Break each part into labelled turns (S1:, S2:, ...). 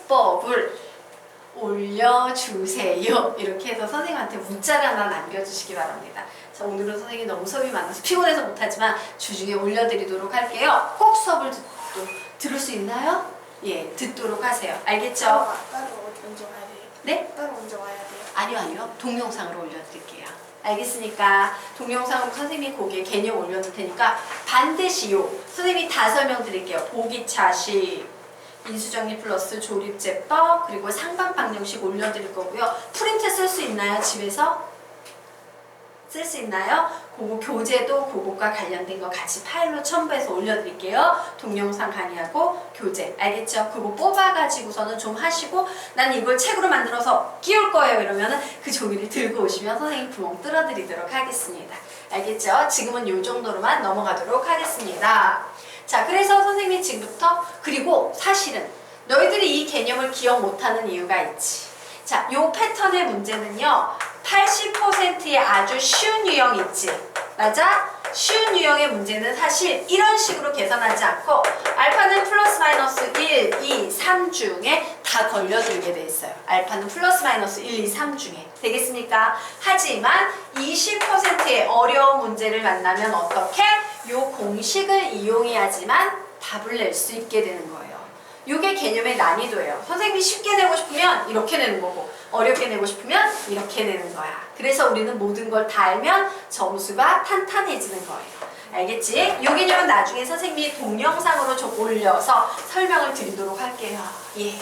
S1: 해법을 올려주세요. 이렇게 해서 선생님한테 문자를 하나 남겨주시기 바랍니다. 자, 오늘은 선생님이 너무 수업이 많아서 피곤해서 못하지만 주중에 올려드리도록 할게요. 꼭 수업을 들을 수 있나요? 예, 듣도록 하세요. 알겠죠?
S2: 따로 언제 와야 돼요?
S1: 네?
S2: 따로 언제 와야 돼요?
S1: 아니요. 동영상으로 올려드릴게요. 알겠습니까? 동영상으로 선생님이 거기에 개념 올려놓을 테니까 반드시요. 선생님이 다 설명드릴게요. 보기차식, 인수정리 플러스 조립제법, 그리고 상반 방정식 올려드릴 거고요. 프린트 쓸 수 있나요? 집에서? 쓸 수 있나요? 그거 교재도 그것과 관련된 거 같이 파일로 첨부해서 올려드릴게요. 동영상 강의하고 교재. 알겠죠? 그거 뽑아가지고서는 좀 하시고 난 이걸 책으로 만들어서 끼울 거예요. 이러면은 그 종이를 들고 오시면 선생님 구멍 뚫어드리도록 하겠습니다. 알겠죠? 지금은 이 정도로만 넘어가도록 하겠습니다. 자, 그래서 선생님이 지금부터 그리고 사실은 너희들이 이 개념을 기억 못하는 이유가 있지. 자, 요 패턴의 문제는요. 80%의 아주 쉬운 유형 있지. 맞아? 쉬운 유형의 문제는 사실 이런 식으로 계산하지 않고 알파는 플러스 마이너스 1, 2, 3 중에 다 걸려들게 돼 있어요. 알파는 플러스 마이너스 1, 2, 3 중에. 되겠습니까? 하지만 20%의 어려운 문제를 만나면 어떻게? 요 공식을 이용해야지만 답을 낼 수 있게 되는 거예요. 요게 개념의 난이도예요. 선생님이 쉽게 내고 싶으면 이렇게 내는 거고 어렵게 내고 싶으면 이렇게 내는 거야. 그래서 우리는 모든 걸 다 알면 점수가 탄탄해지는 거예요. 알겠지? 요 개념은 나중에 선생님이 동영상으로 좀 올려서 설명을 드리도록 할게요. 예.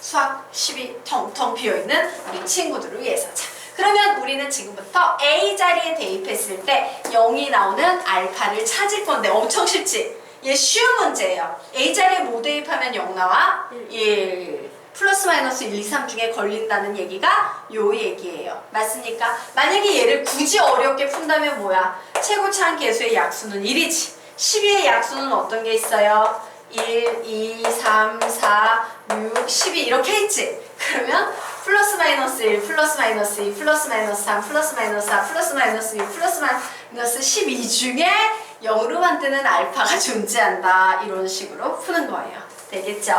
S1: 수학 10이 텅텅 비어있는 우리 친구들을 위해서. 자, 그러면 우리는 지금부터 A 자리에 대입했을 때 0이 나오는 알파를 찾을 건데 엄청 쉽지? 얘 쉬운 문제예요. A 자리에 뭐 대입하면 0 나와? 1. 플러스 마이너스 1, 2, 3 중에 걸린다는 얘기가 요 얘기예요. 맞습니까? 만약에 얘를 굳이 어렵게 푼다면 뭐야? 최고차한 개수의 약수는 1이지. 12의 약수는 어떤 게 있어요? 1, 2, 3, 4, 6, 12 이렇게 있지. 그러면 플러스 마이너스 1, 플러스 마이너스 2, 플러스 마이너스 3, 플러스 마이너스 4, 플러스 마이너스 6, 플러스 마이너스 12 중에 0으로 만드는 알파가 존재한다. 이런 식으로 푸는 거예요. 되겠죠?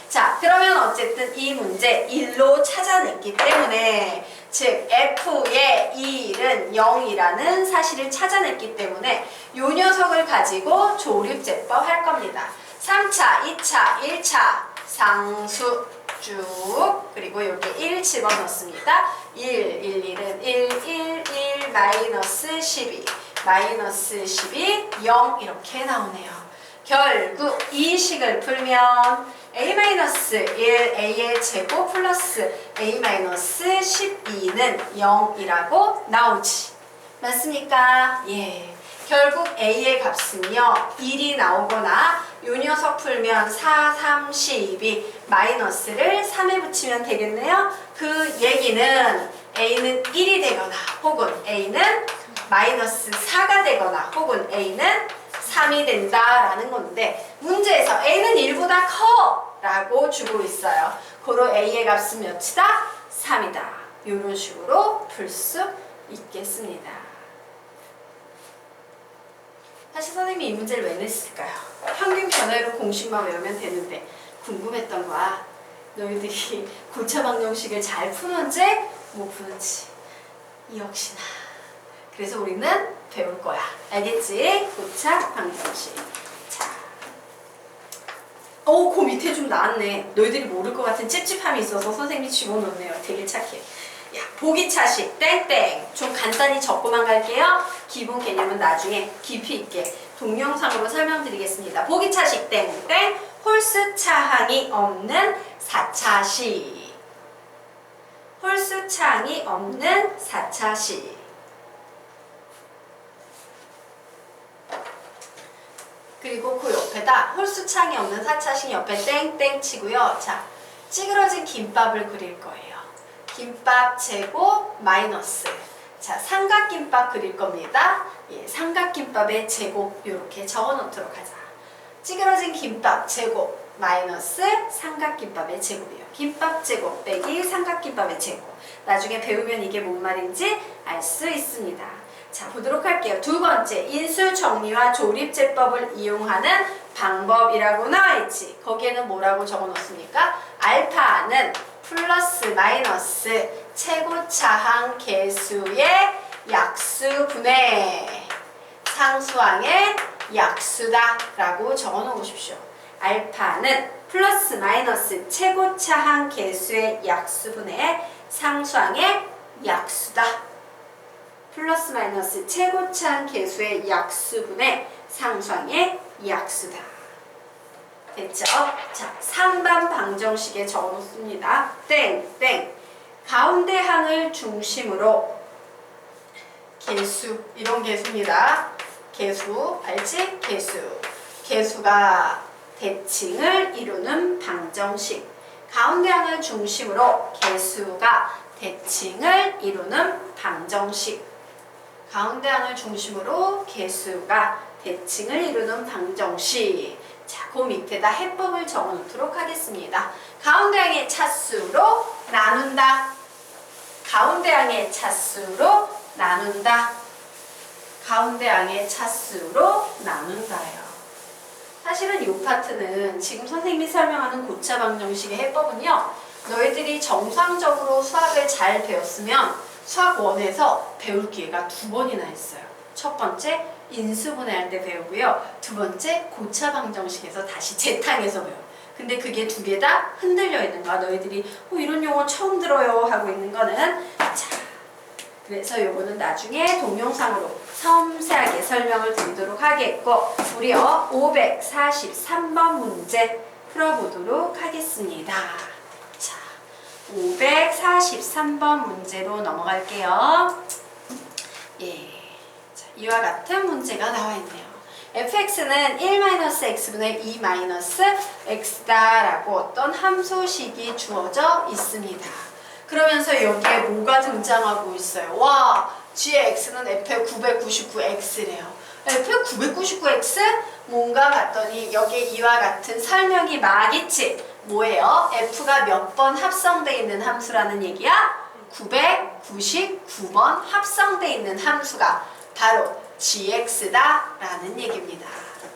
S1: 자, 그러면 어쨌든 이 문제 1로 찾아냈기 때문에 즉 F의 1은 0이라는 사실을 찾아냈기 때문에 요 녀석을 가지고 조립제법 할 겁니다. 3차, 2차, 1차 상수 쭉 그리고 여기 1 집어넣습니다. 1, 1, 1은 1, 1, 1 마이너스 12 마이너스 12, 0 이렇게 나오네요. 결국 이 식을 풀면 a-1 a의 제곱 플러스 a-12는 0이라고 나오지. 맞습니까? 예. 결국 a의 값은요 1이 나오거나 요 녀석 풀면 4, 3, 12 마이너스를 3에 붙이면 되겠네요. 그 얘기는 a는 1이 되거나 혹은 a는 마이너스 4가 되거나 혹은 a는 3이 된다라는 건데 문제에서 a는 1보다 커 라고 주고 있어요. 고로 a의 값은 몇이다? 3이다. 이런 식으로 풀 수 있겠습니다. 사실 선생님이 이 문제를 왜 냈을까요? 평균 변화율 공식만 외우면 되는데 궁금했던 거야. 너희들이 고차 방정식을 잘 푸는지 못 푸는지. 역시나. 그래서 우리는 배울 거야. 알겠지? 고차 방정식. 자. 그 밑에 좀 나왔네. 너희들이 모를 것 같은 찝찝함이 있어서 선생님이 집어넣네요. 되게 착해. 야, 보기차식 땡땡. 좀 간단히 적고만 갈게요. 기본 개념은 나중에 깊이 있게 동영상으로 설명드리겠습니다. 보기차식 땡땡. 홀수 차항이 없는 4차식. 홀수 차항이 없는 4차식. 그리고 그 옆에다 홀수 창이 없는 4차식 옆에 땡땡 치고요. 자, 찌그러진 김밥을 그릴 거예요. 김밥 제곱 마이너스. 자, 삼각김밥 그릴 겁니다. 예, 삼각김밥의 제곱 이렇게 적어 놓도록 하자. 찌그러진 김밥 제곱 마이너스 삼각김밥의 제곱이에요. 김밥 제곱 빼기 삼각김밥의 제곱. 나중에 배우면 이게 뭔 말인지 알 수 있습니다. 자, 보도록 할게요. 두 번째, 인수 정리와 조립제법을 이용하는 방법이라고 나와있지. 거기에는 뭐라고 적어놓습니까? 알파는 플러스 마이너스 최고차항 계수의 약수분의 상수항의 약수다 라고 적어놓으십시오. 알파는 플러스 마이너스 최고차항 계수의 약수분의 상수항의 약수다. 플러스 마이너스 최고차항 계수의 약수분의 상수항의 약수다. 됐죠? 자, 상반 방정식에 적어놓습니다. 땡. 가운데 항을 중심으로 계수, 이런 계수입니다. 계수, 알지? 계수가 대칭을 이루는 방정식. 가운데 항을 중심으로 계수가 대칭을 이루는 방정식. 가운데 항을 중심으로 계수가 대칭을 이루는 방정식. 자, 그 밑에다 해법을 적어놓도록 하겠습니다. 가운데 항의 차수로 나눈다. 가운데 항의 차수로 나눈다. 가운데 항의 차수로 나눈다요. 사실은 이 파트는 지금 선생님이 설명하는 고차 방정식의 해법은요, 너희들이 정상적으로 수학을 잘 배웠으면 수학 1에서 배울 기회가 2번이나 있어요. 첫 번째 인수분해할 때 배우고요. 두 번째 고차 방정식에서 다시 재탕해서 배워요. 근데 그게 두 개 다 흔들려 있는 거야. 너희들이 이런 용어 처음 들어요 하고 있는 거는. 자, 그래서 요거는 나중에 동영상으로 섬세하게 설명을 드리도록 하겠고, 우리요 543번 문제 풀어보도록 하겠습니다. 자, 543번 문제로 넘어갈게요. 예, 자, 이와 같은 문제가 나와 있네요. fx는 1-x분의 2-x다 라고 어떤 함수식이 주어져 있습니다. 그러면서 여기에 뭐가 등장하고 있어요? 와, g의 x는 f의 999x래요. f의 999x? 뭔가 봤더니 여기에 이와 같은 설명이 막 있지. 뭐예요? f가 몇 번 합성되어 있는 함수라는 얘기야? 999번 합성되어 있는 함수가 바로 gx다 라는 얘기입니다.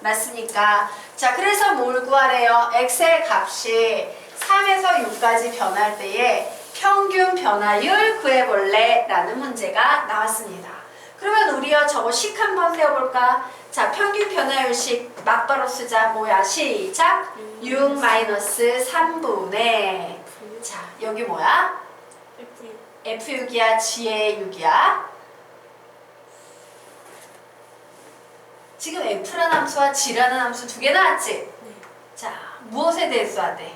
S1: 맞습니까? 자, 그래서 뭘 구하래요? x의 값이 3에서 6까지 변할 때에 평균 변화율 구해볼래? 라는 문제가 나왔습니다. 그러면 우리요 저거 식 한번 세워볼까? 자, 평균 변화율식 막바로 쓰자. 뭐야? 시작! 6-3분의 자, 여기 뭐야? F6이야? G의 6이야? 지금 F라는 함수와 G라는 함수 두 개 나왔지?
S2: 네.
S1: 자, 무엇에 대해서 하대?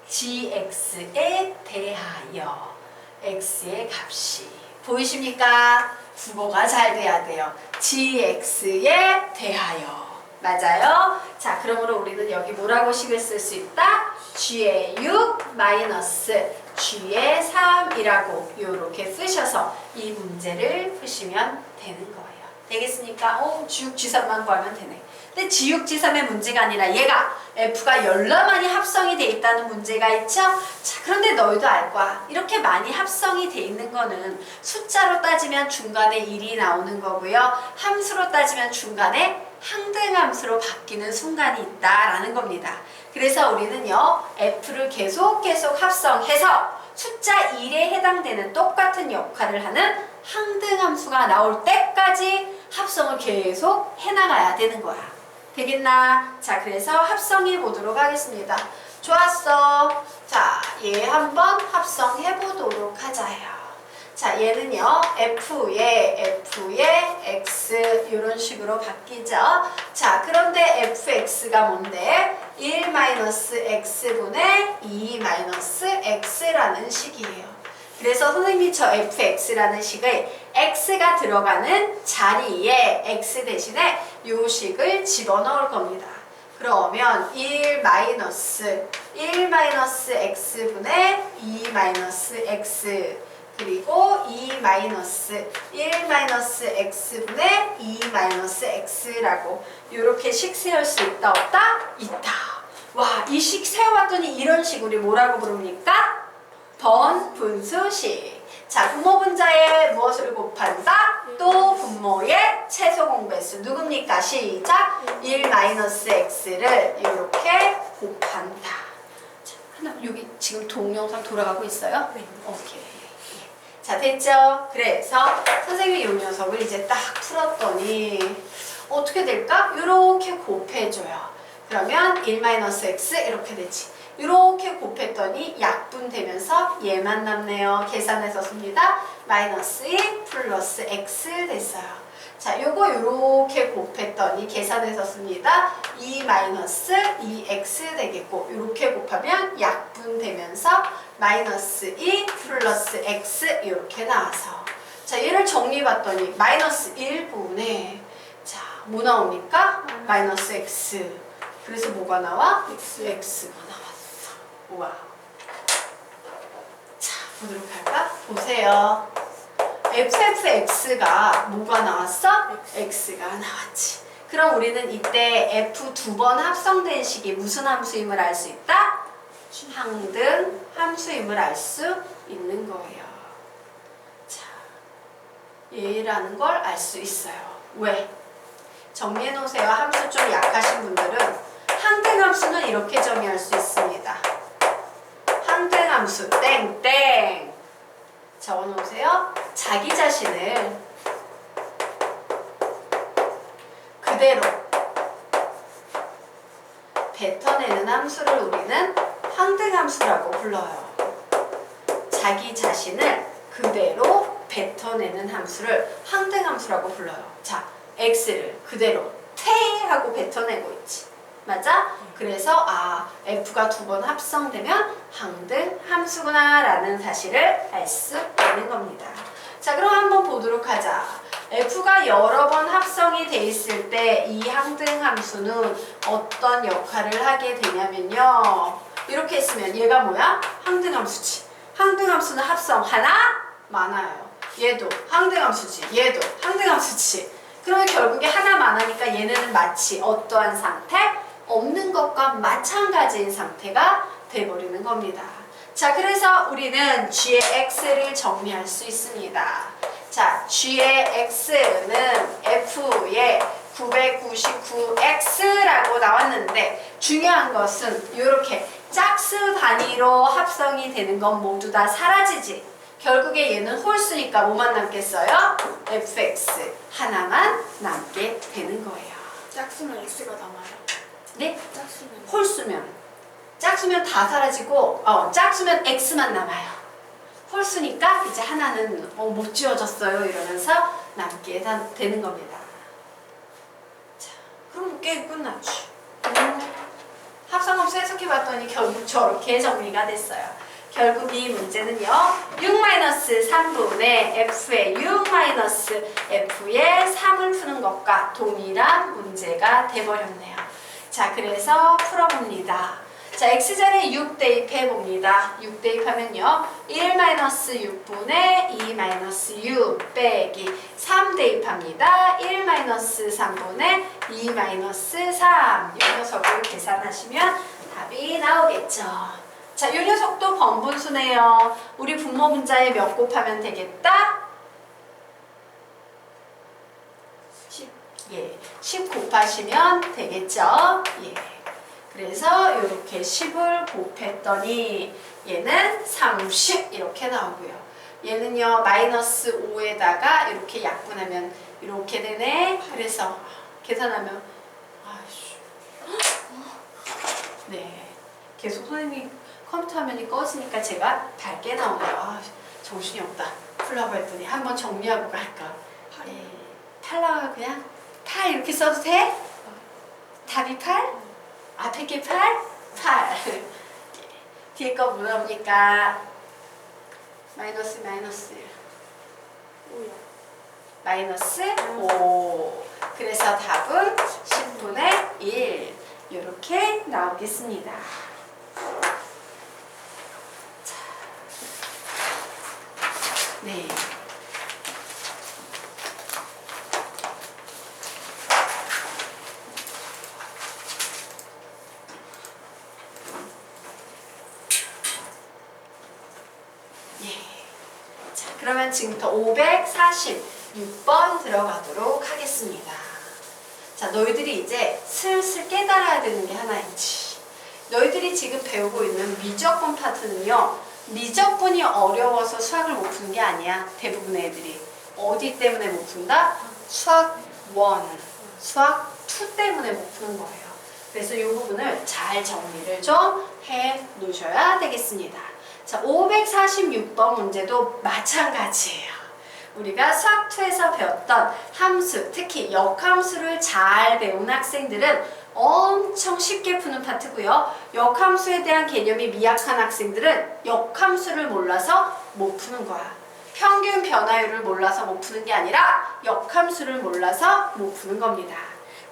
S1: gx에 대하여 x의 값이 보이십니까? 국어가 잘 돼야 돼요. gx에 대하여. 맞아요? 자, 그러므로 우리는 여기 뭐라고 식을 쓸 수 있다? g의 6 마이너스 g의 3이라고 이렇게 쓰셔서 이 문제를 푸시면 되는 거예요. 되겠습니까? G6, G3만 구하면 되네. 근데 G6, G3의 문제가 아니라 얘가 F가 열나 많이 합성이 돼 있다는 문제가 있죠? 자, 그런데 너희도 알 거야. 이렇게 많이 합성이 돼 있는 거는 숫자로 따지면 중간에 1이 나오는 거고요. 함수로 따지면 중간에 항등함수로 바뀌는 순간이 있다라는 겁니다. 그래서 우리는요, F를 계속 합성해서 숫자 1에 해당되는 똑같은 역할을 하는 항등함수가 나올 때까지 합성을 계속 해나가야 되는 거야. 되겠나? 자, 그래서 합성해 보도록 하겠습니다. 좋았어. 자, 얘 한번 합성해 보도록 하자요. 자, 얘는요, F의 X 이런 식으로 바뀌죠. 자, 그런데 FX가 뭔데? 1-x분의 2-x라는 식이에요. 그래서 선생님이 저 fx라는 식을 x가 들어가는 자리에 x 대신에 요 식을 집어넣을 겁니다. 그러면 1-x분의 2-x 그리고 1-x분의 2-x라고 이렇게 식 세울 수 있다 없다? 있다. 와, 이 식 세워봤더니 이런 식 우리 뭐라고 부릅니까? 번분수식. 자, 분모 분자에 무엇을 곱한다? 또 분모의 최소 공배수. 누굽니까? 시작! 1-x를 이렇게 곱한다. 자, 하나, 여기 지금 동영상 돌아가고 있어요?
S2: 네.
S1: 오케이. 자, 됐죠? 그래서 선생님이 이 녀석을 이제 딱 풀었더니 어떻게 될까? 이렇게 곱해줘요. 그러면 1-x 이렇게 되지. 이렇게 곱했더니 약분되면서 얘만 남네요. 계산해서 씁니다. -2 플러스 x 됐어요. 자, 요거 이렇게 곱했더니 계산해서 씁니다. 2-2x 되겠고 이렇게 곱하면 약분되면서 -2 플러스 x 이렇게 나와서 자, 얘를 정리해봤더니 -1분의 자, 뭐 나옵니까? -x. 그래서 뭐가 나와? x가 나왔어. 우와. 자, 보도록 할까? 보세요. fx가 뭐가 나왔어? x가 나왔지. 그럼 우리는 이때 f 두 번 합성된 식이 무슨 함수임을 알 수 있다? 항등 함수임을 알 수 있는 거예요. 자, 얘라는 걸 알 수 있어요. 왜? 정리해 놓으세요. 함수 좀 약하신 분들은 항등 함수는 이렇게 정의할 수 있습니다. 항등 함수 땡땡 적어 놓으세요. 자기 자신을 그대로 뱉어내는 함수를 우리는 항등 함수라고 불러요. 자기 자신을 그대로 뱉어내는 함수를 항등 함수라고 불러요. 자, x를 그대로 퇴하고 뱉어내고 있지. 맞아? 그래서 f가 두 번 합성되면 항등 함수구나 라는 사실을 알 수 있는 겁니다. 자, 그럼 한번 보도록 하자. f가 여러 번 합성이 돼 있을 때 이 항등 함수는 어떤 역할을 하게 되냐면요. 이렇게 했으면 얘가 뭐야? 항등 함수지. 항등 함수는 합성 하나? 많아요. 얘도 항등 함수지. 얘도 항등 함수지. 그러면 결국에 하나만 하니까 얘네는 마치 어떠한 상태? 없는 것과 마찬가지인 상태가 돼버리는 겁니다. 자, 그래서 우리는 g의 x를 정리할 수 있습니다. 자, g의 x는 f의 999x라고 나왔는데 중요한 것은 이렇게 짝수 단위로 합성이 되는 건 모두 다 사라지지. 결국에 얘는 홀수니까 뭐만 남겠어요? fx 하나만 남게 되는 거예요.
S2: 짝수면 x가 남아요.
S1: 네?
S2: 짝수면
S1: 짝수면 다 사라지고 짝수면 x만 남아요. 홀수니까 이제 하나는 못 지워졌어요 이러면서 남게 되는 겁니다. 자, 그럼 게임 끝났지. 합성함수 해석해봤더니 결국 저렇게 정리가 됐어요. 결국 이 문제는요. 6-3분의 f의 6-f의 3을 푸는 것과 동일한 문제가 돼버렸네요. 자, 그래서 풀어봅니다. 자, x자리에 6 대입해봅니다. 6 대입하면요. 1-6분의 2-6 빼기 3 대입합니다. 1-3분의 2-3 이 녀석을 계산하시면 답이 나오겠죠. 자, 이 녀석도 번분수네요. 우리 분모 분자에 몇 곱하면 되겠다?
S2: 10.
S1: 예, 10 곱하시면 되겠죠? 예. 그래서 이렇게 10을 곱했더니 얘는 30 이렇게 나오고요. 얘는요, -5에다가 이렇게 약분하면 이렇게 되네. 그래서 계산하면 네, 계속 선생님이 컴퓨터 화면이 꺼지니까 제가 밝게 나오네요. 정신이 없다. 풀라고 했더니 한번 정리하고 갈까. 네, 8 나와요. 그냥 8 이렇게 써도 돼? 답이 8? 앞에 게 8? 8. 뒤에 거 물어보니까 마이너스 5. 그래서 답은 10분의 1 이렇게 나오겠습니다. 자, 네. 그러면 지금부터 546번 들어가도록 하겠습니다. 자, 너희들이 이제 슬슬 깨달아야 되는 게 하나 있지. 너희들이 지금 배우고 있는 미적분 파트는요, 미적분이 어려워서 수학을 못 푸는 게 아니야. 대부분의 애들이. 어디 때문에 못 푼다? 수학 1, 수학 2 때문에 못 푸는 거예요. 그래서 이 부분을 잘 정리를 좀 해 놓으셔야 되겠습니다. 자, 546번 문제도 마찬가지예요. 우리가 수학 2에서 배웠던 함수, 특히 역함수를 잘 배운 학생들은 엄청 쉽게 푸는 파트고요. 역함수에 대한 개념이 미약한 학생들은 역함수를 몰라서 못 푸는 거야. 평균 변화율을 몰라서 못 푸는 게 아니라 역함수를 몰라서 못 푸는 겁니다.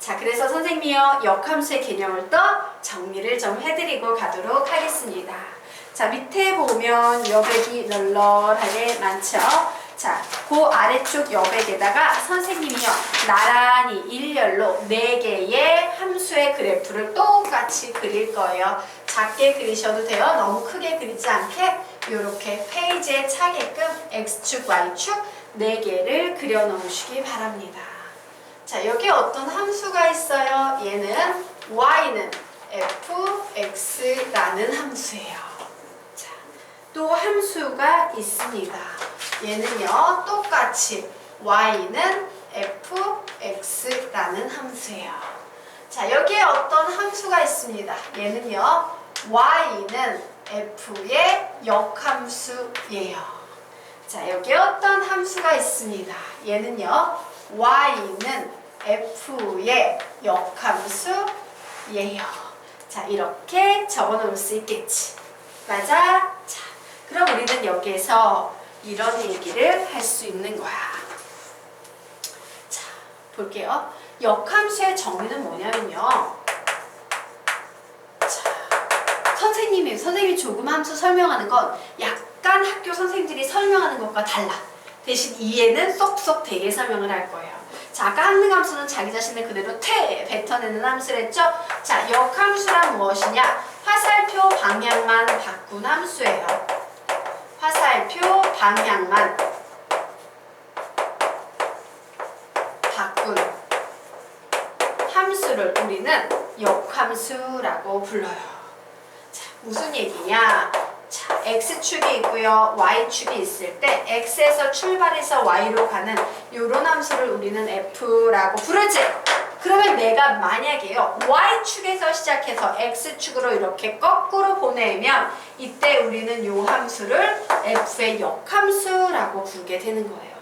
S1: 자, 그래서 선생님이요, 역함수의 개념을 또 정리를 좀 해드리고 가도록 하겠습니다. 자, 밑에 보면 여백이 널널하게 많죠? 자, 그 아래쪽 여백에다가 선생님이요, 나란히 일렬로 4개의 함수의 그래프를 똑같이 그릴 거예요. 작게 그리셔도 돼요. 너무 크게 그리지 않게 이렇게 페이지에 차게끔 X축, Y축 4개를 그려 놓으시기 바랍니다. 자, 여기 어떤 함수가 있어요. 얘는 Y는 fx라는 함수예요. 자, 또 함수가 있습니다. 얘는요, 똑같이 Y는 fx라는 함수예요. 자, 여기에 어떤 함수가 있습니다. 얘는요, Y는 f의 역함수예요. 자, 여기에 어떤 함수가 있습니다. 얘는요, Y는 f의 역함수예요. 자, 이렇게 적어 놓을 수 있겠지. 맞아? 자, 그럼 우리는 여기에서 이런 얘기를 할 수 있는 거야. 자, 볼게요. 역함수의 정의는 뭐냐면요. 자, 선생님이 조금 함수 설명하는 건 약간 학교 선생님들이 설명하는 것과 달라. 대신 이해는 쏙쏙 되게 설명을 할 거예요. 자, 아까 항등함수는 자기 자신을 그대로 뱉어내는 함수랬죠? 자, 역함수란 무엇이냐? 화살표 방향만 바꾼 함수예요. 화살표 방향만 바꾼 함수를 우리는 역함수라고 불러요. 자, 무슨 얘기냐? 자, X축이 있고요. Y축이 있을 때 X에서 출발해서 Y로 가는 이런 함수를 우리는 F라고 부르지. 그러면 내가 만약에요, Y축에서 시작해서 X축으로 이렇게 거꾸로 보내면 이때 우리는 이 함수를 F의 역함수라고 부르게 되는 거예요.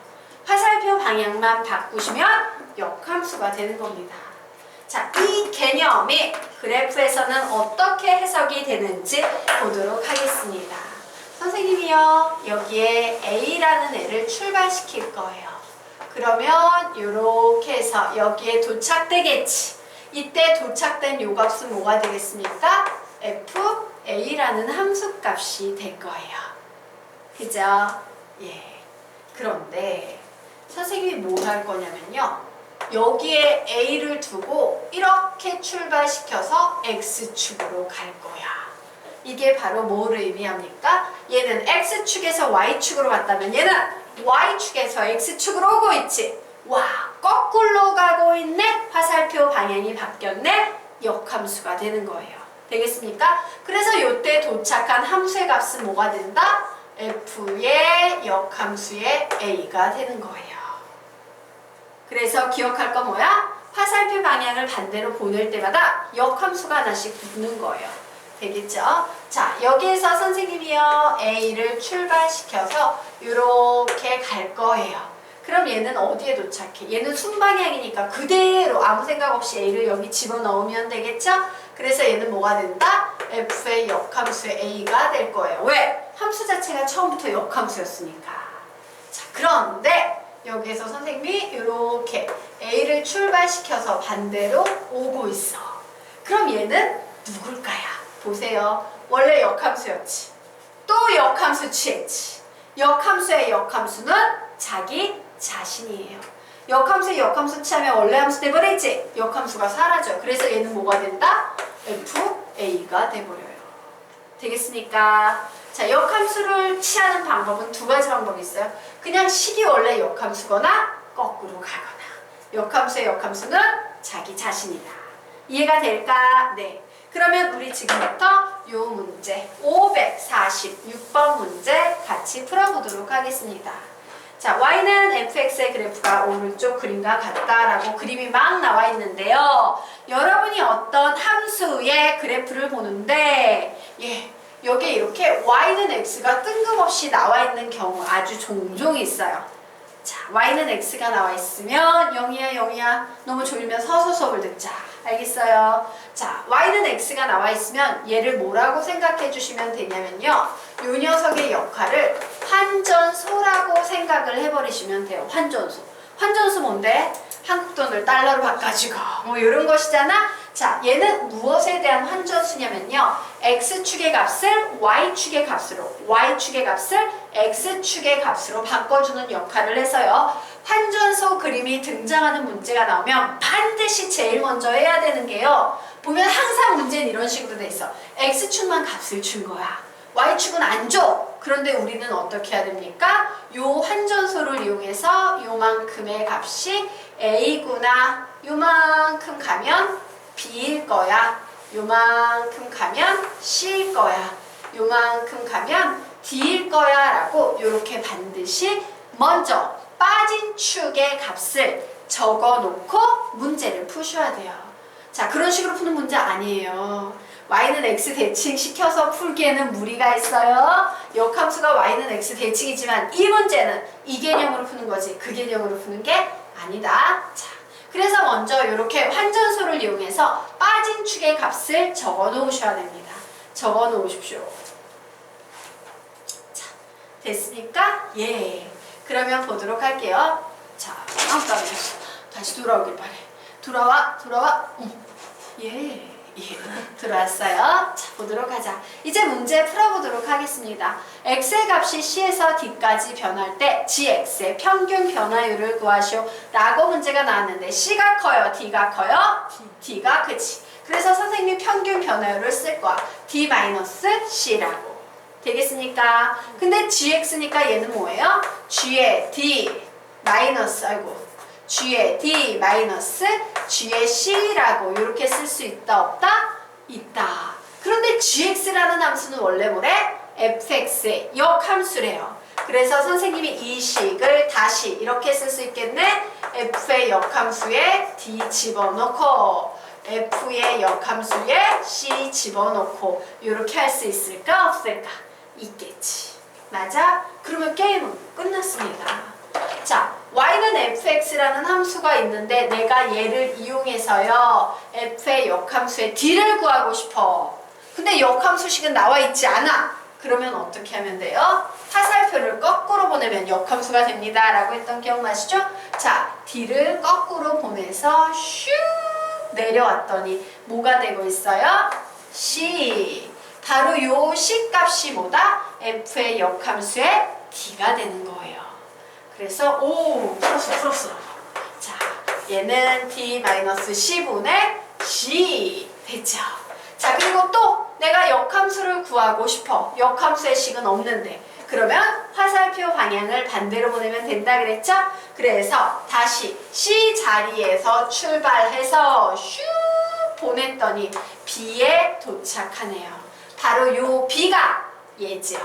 S1: 화살표 방향만 바꾸시면 역함수가 되는 겁니다. 자, 이 개념이 그래프에서는 어떻게 해석이 되는지 보도록 하겠습니다. 선생님이요, 여기에 A라는 애를 출발시킬 거예요. 그러면 이렇게 해서 여기에 도착되겠지. 이때 도착된 요 값은 뭐가 되겠습니까? FA라는 함수값이 될 거예요. 그죠? 예. 그런데 선생님이 뭘 할 거냐면요, 여기에 A를 두고 이렇게 출발시켜서 X축으로 갈 거야. 이게 바로 뭐를 의미합니까? 얘는 X축에서 Y축으로 갔다면 얘는 Y축에서 X축으로 오고 있지. 와, 거꾸로 가고 있네? 화살표 방향이 바뀌었네? 역함수가 되는 거예요. 되겠습니까? 그래서 이때 도착한 함수의 값은 뭐가 된다? F의 역함수의 A가 되는 거예요. 그래서 기억할 건 뭐야? 화살표 방향을 반대로 보낼 때마다 역함수가 하나씩 붙는 거예요. 되겠죠? 자, 여기에서 선생님이요, A를 출발시켜서 이렇게 갈 거예요. 그럼 얘는 어디에 도착해? 얘는 순방향이니까 그대로 아무 생각 없이 A를 여기 집어넣으면 되겠죠? 그래서 얘는 뭐가 된다? F의 역함수의 A가 될 거예요. 왜? 함수 자체가 처음부터 역함수였으니까. 자, 그런데 여기에서 선생님이 이렇게 A를 출발시켜서 반대로 오고 있어. 그럼 얘는 누굴까요? 보세요. 원래 역함수였지. 또 역함수 취했지. 역함수의 역함수는 자기 자신이에요. 역함수의 역함수 취하면 원래 함수 돼버리지. 역함수가 사라져. 그래서 얘는 뭐가 된다? FA가 돼버려요. 되겠습니까? 자, 역함수를 취하는 방법은 두 가지 방법이 있어요. 그냥 식이 원래 역함수거나 거꾸로 가거나. 역함수의 역함수는 자기 자신이다. 이해가 될까? 네. 그러면 우리 지금부터 요 문제 546번 문제 같이 풀어보도록 하겠습니다. 자, y는 fx의 그래프가 오른쪽 그림과 같다라고 그림이 막 나와 있는데요. 여러분이 어떤 함수의 그래프를 보는데 여기에 이렇게 y는 x가 뜬금없이 나와 있는 경우 아주 종종 있어요. 자, y는 x가 나와 있으면 0이야 너무 졸리면 서서 수업을 듣자. 알겠어요? 자, y는 x가 나와 있으면 얘를 뭐라고 생각해 주시면 되냐면요. 요 녀석의 역할을 환전소라고 생각을 해버리시면 돼요. 환전소. 환전소 뭔데? 한국 돈을 달러로 바꿔주고 뭐 이런 것이잖아. 자, 얘는 무엇에 대한 환전수냐면요. x축의 값을 y축의 값으로, y축의 값을 x축의 값으로 바꿔주는 역할을 해서요. 환전소 그림이 등장하는 문제가 나오면 반드시 제일 먼저 해야 되는 게요. 보면 항상 문제는 이런 식으로 돼 있어. x축만 값을 준 거야. y축은 안 줘. 그런데 우리는 어떻게 해야 됩니까? 요 환전소를 이용해서 요만큼의 값이 a구나. 요만큼 가면 b일 거야. 요만큼 가면 c일 거야. 요만큼 가면 d일 거야 라고 요렇게 반드시 먼저 빠진 축의 값을 적어놓고 문제를 푸셔야 돼요. 자, 그런 식으로 푸는 문제 아니에요. y는 x 대칭시켜서 풀기에는 무리가 있어요. 역함수가 y는 x 대칭이지만 이 문제는 이 개념으로 푸는 거지 그 개념으로 푸는 게 아니다. 자, 그래서 먼저 이렇게 환전소를 이용해서 빠진 축의 값을 적어 놓으셔야 됩니다. 적어 놓으십시오. 자, 됐습니까? 예. 그러면 보도록 할게요. 자, 깜짝이야. 다시 돌아오길 바래. 돌아와. 예. 들어왔어요. 자, 보도록 하자. 이제 문제 풀어보도록 하겠습니다. x의 값이 c에서 d까지 변할 때 gx의 평균 변화율을 구하시오 라고 문제가 나왔는데 c가 커요? d가 커요? d가 크지. 그래서 선생님이 평균 변화율을 쓸 거야. d-c라고. 되겠습니까? 근데 gx니까 얘는 뭐예요? g의 d 마이너스, g의 d 마이너스 g의 c라고 이렇게 쓸 수 있다 없다? 있다. 그런데 gx라는 함수는 원래 뭐래? fx의 역함수래요. 그래서 선생님이 이 식을 다시 이렇게 쓸 수 있겠네? f의 역함수에 d 집어넣고 f의 역함수에 c 집어넣고 이렇게 할 수 있을까 없을까? 있겠지. 맞아? 그러면 게임은 끝났습니다. 자, y는 fx라는 함수가 있는데 내가 얘를 이용해서요 f의 역함수의 d를 구하고 싶어. 근데 역함수식은 나와 있지 않아. 그러면 어떻게 하면 돼요? 화살표를 거꾸로 보내면 역함수가 됩니다 라고 했던 기억나시죠? 자, d를 거꾸로 보내서 슉 내려왔더니 뭐가 되고 있어요? c. 바로 요 c 값이 뭐다? f의 역함수의 d가 되는 거예요. 그래서 풀었어. 자, 얘는 d-c분의 g 됐죠. 자, 그리고 또 내가 역함수를 구하고 싶어. 역함수의 식은 없는데 그러면 화살표 방향을 반대로 보내면 된다 그랬죠? 그래서 다시 c 자리에서 출발해서 슉 보냈더니 b에 도착하네요. 바로 요 b가 얘죠.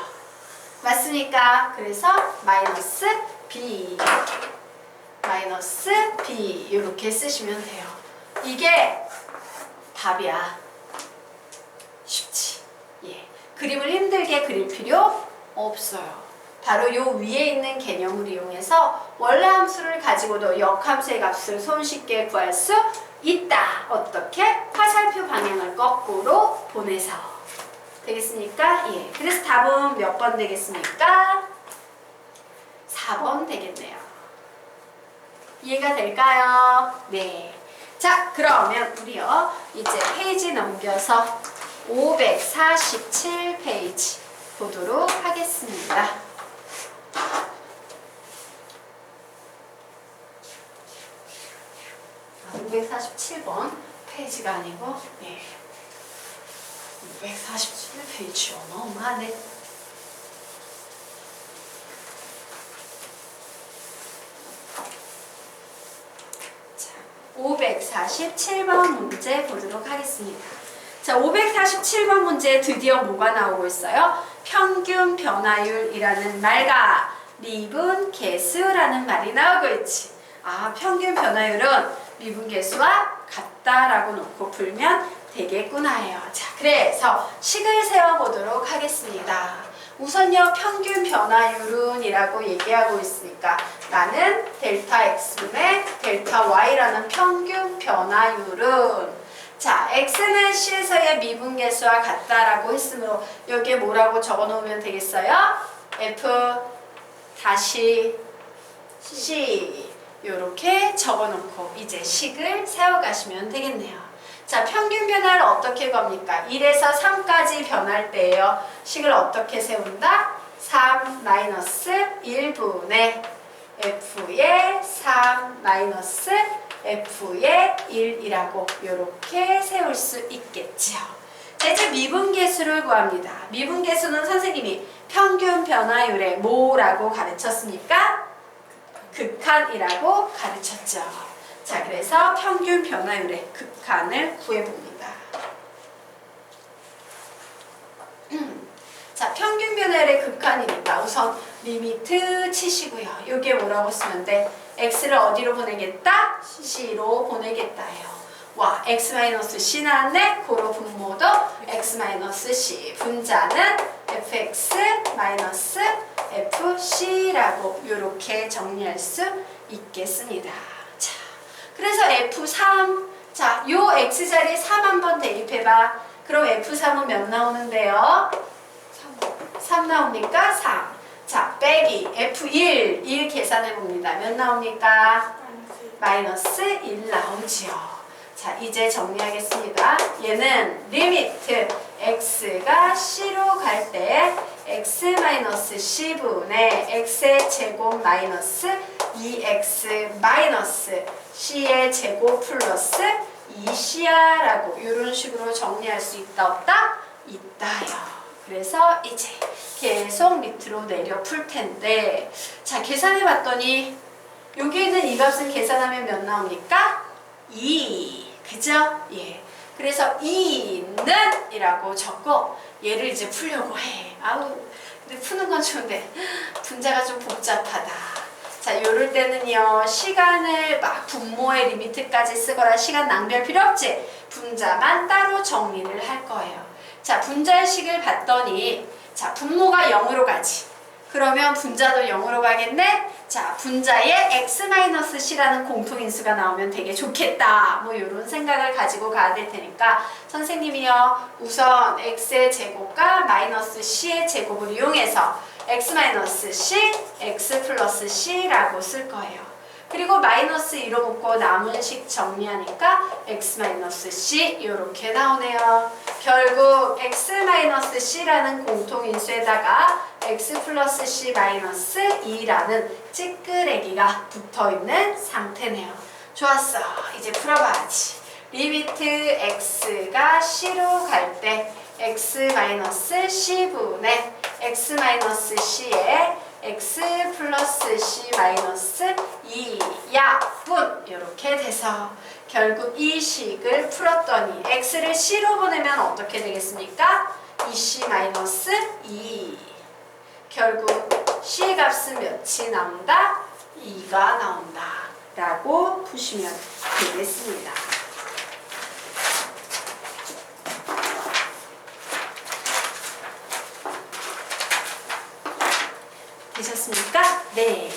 S1: 맞습니까? 그래서 마이너스 b 이렇게 쓰시면 돼요. 이게 답이야. 쉽지? 예. 그림을 힘들게 그릴 필요 없어요. 바로 요 위에 있는 개념을 이용해서 원래 함수를 가지고도 역함수의 값을 손쉽게 구할 수 있다. 어떻게? 화살표 방향을 거꾸로 보내서. 되겠습니까? 예. 그래서 답은 몇 번 되겠습니까? 4번 되겠네요. 이해가 될까요? 네. 자, 그러면 우리요 이제 페이지 넘겨서 547페이지 보도록 하겠습니다. 547번 페이지가 아니고 547페이지 어마어마하네. 547번 문제 보도록 하겠습니다. 자, 547번 문제에 드디어 뭐가 나오고 있어요? 평균 변화율이라는 말과 미분계수라는 말이 나오고 있지. 아, 평균 변화율은 미분계수와 같다라고 놓고 풀면 되겠구나예요. 자, 그래서 식을 세워보도록 하겠습니다. 우선요, 평균 변화율은 이라고 얘기하고 있으니까 나는 델타 X분의 델타 Y라는 평균 변화율은, 자, X는 C에서의 미분계수와 같다라고 했으므로 여기에 뭐라고 적어놓으면 되겠어요? F 다시 C 이렇게 적어놓고 이제 식을 세워가시면 되겠네요. 자, 평균 변화를 어떻게 겁니까? 1에서 3까지 변할 때예요. 식을 어떻게 세운다? 3 마이너스 1분의 F의 3 마이너스 F의 1이라고 이렇게 세울 수 있겠죠. 자, 이제 미분계수를 구합니다. 미분계수는 선생님이 평균 변화율의 뭐라고 가르쳤습니까? 극한이라고 가르쳤죠. 자, 그래서 평균 변화율의 극한을 구해봅니다. 자, 평균 변화율의 극한이니까 우선 리미트 치시고요. 여기에 뭐라고 쓰면 돼? x를 어디로 보내겠다? c로 보내겠다예요. 와, x-c 나왔네? 고로 분모도 x-c. 분자는 fx-fc라고 이렇게 정리할 수 있겠습니다. 자, 그래서 F3, 자, 요 X자리에 3 한번 대입해봐. 그럼 F3은 몇 나오는데요? 3 나옵니까? 3. 자, 빼기 F1, 1 계산해봅니다. 몇 나옵니까? 마이너스 1 나오지요. 자, 이제 정리하겠습니다. 얘는 리미트 X가 C로 갈 때 x-c분의 x의 제곱 마이너스 2x 마이너스 c의 제곱 플러스 2c야 라고 이런 식으로 정리할 수 있다 없다? 있다요. 그래서 이제 계속 밑으로 내려 풀 텐데, 자, 계산해 봤더니 여기 있는 이 값을 계산하면 몇 나옵니까? 2. 그죠? 예. 그래서 2는 이라고 적고 얘를 이제 풀려고 해. 아우, 근데 푸는 건 좋은데 분자가 좀 복잡하다. 자, 요럴 때는요, 시간을 막 분모의 리미트까지 쓰거나 시간 낭비할 필요 없지? 분자만 따로 정리를 할 거예요. 자, 분자의 식을 봤더니, 자, 분모가 0으로 가지. 그러면 분자도 0으로 가겠네? 자, 분자에 x-c라는 공통인수가 나오면 되게 좋겠다. 뭐 이런 생각을 가지고 가야 될 테니까 선생님이요, 우선 x의 제곱과 마이너스 c의 제곱을 이용해서 x-c, x 플러스 c라고 쓸 거예요. 그리고 마이너스 2로 묶고 남은 식 정리하니까 x-c 이렇게 나오네요. 결국 x-c라는 공통인수에다가 x 플러스 c 마이너스 2라는 찌끄레기가 붙어있는 상태네요. 좋았어. 이제 풀어봐야지. 리미트 x가 c로 갈 때 x-c분의 x-c에 x 플러스 c 마이너스 2야분 이렇게 돼서 결국 이 식을 풀었더니 x를 c로 보내면 어떻게 되겠습니까? 2c 마이너스 2. 결국 c의 값은 몇이 나온다? 2가 나온다 라고 푸시면 되겠습니다. 되셨습니까? 네.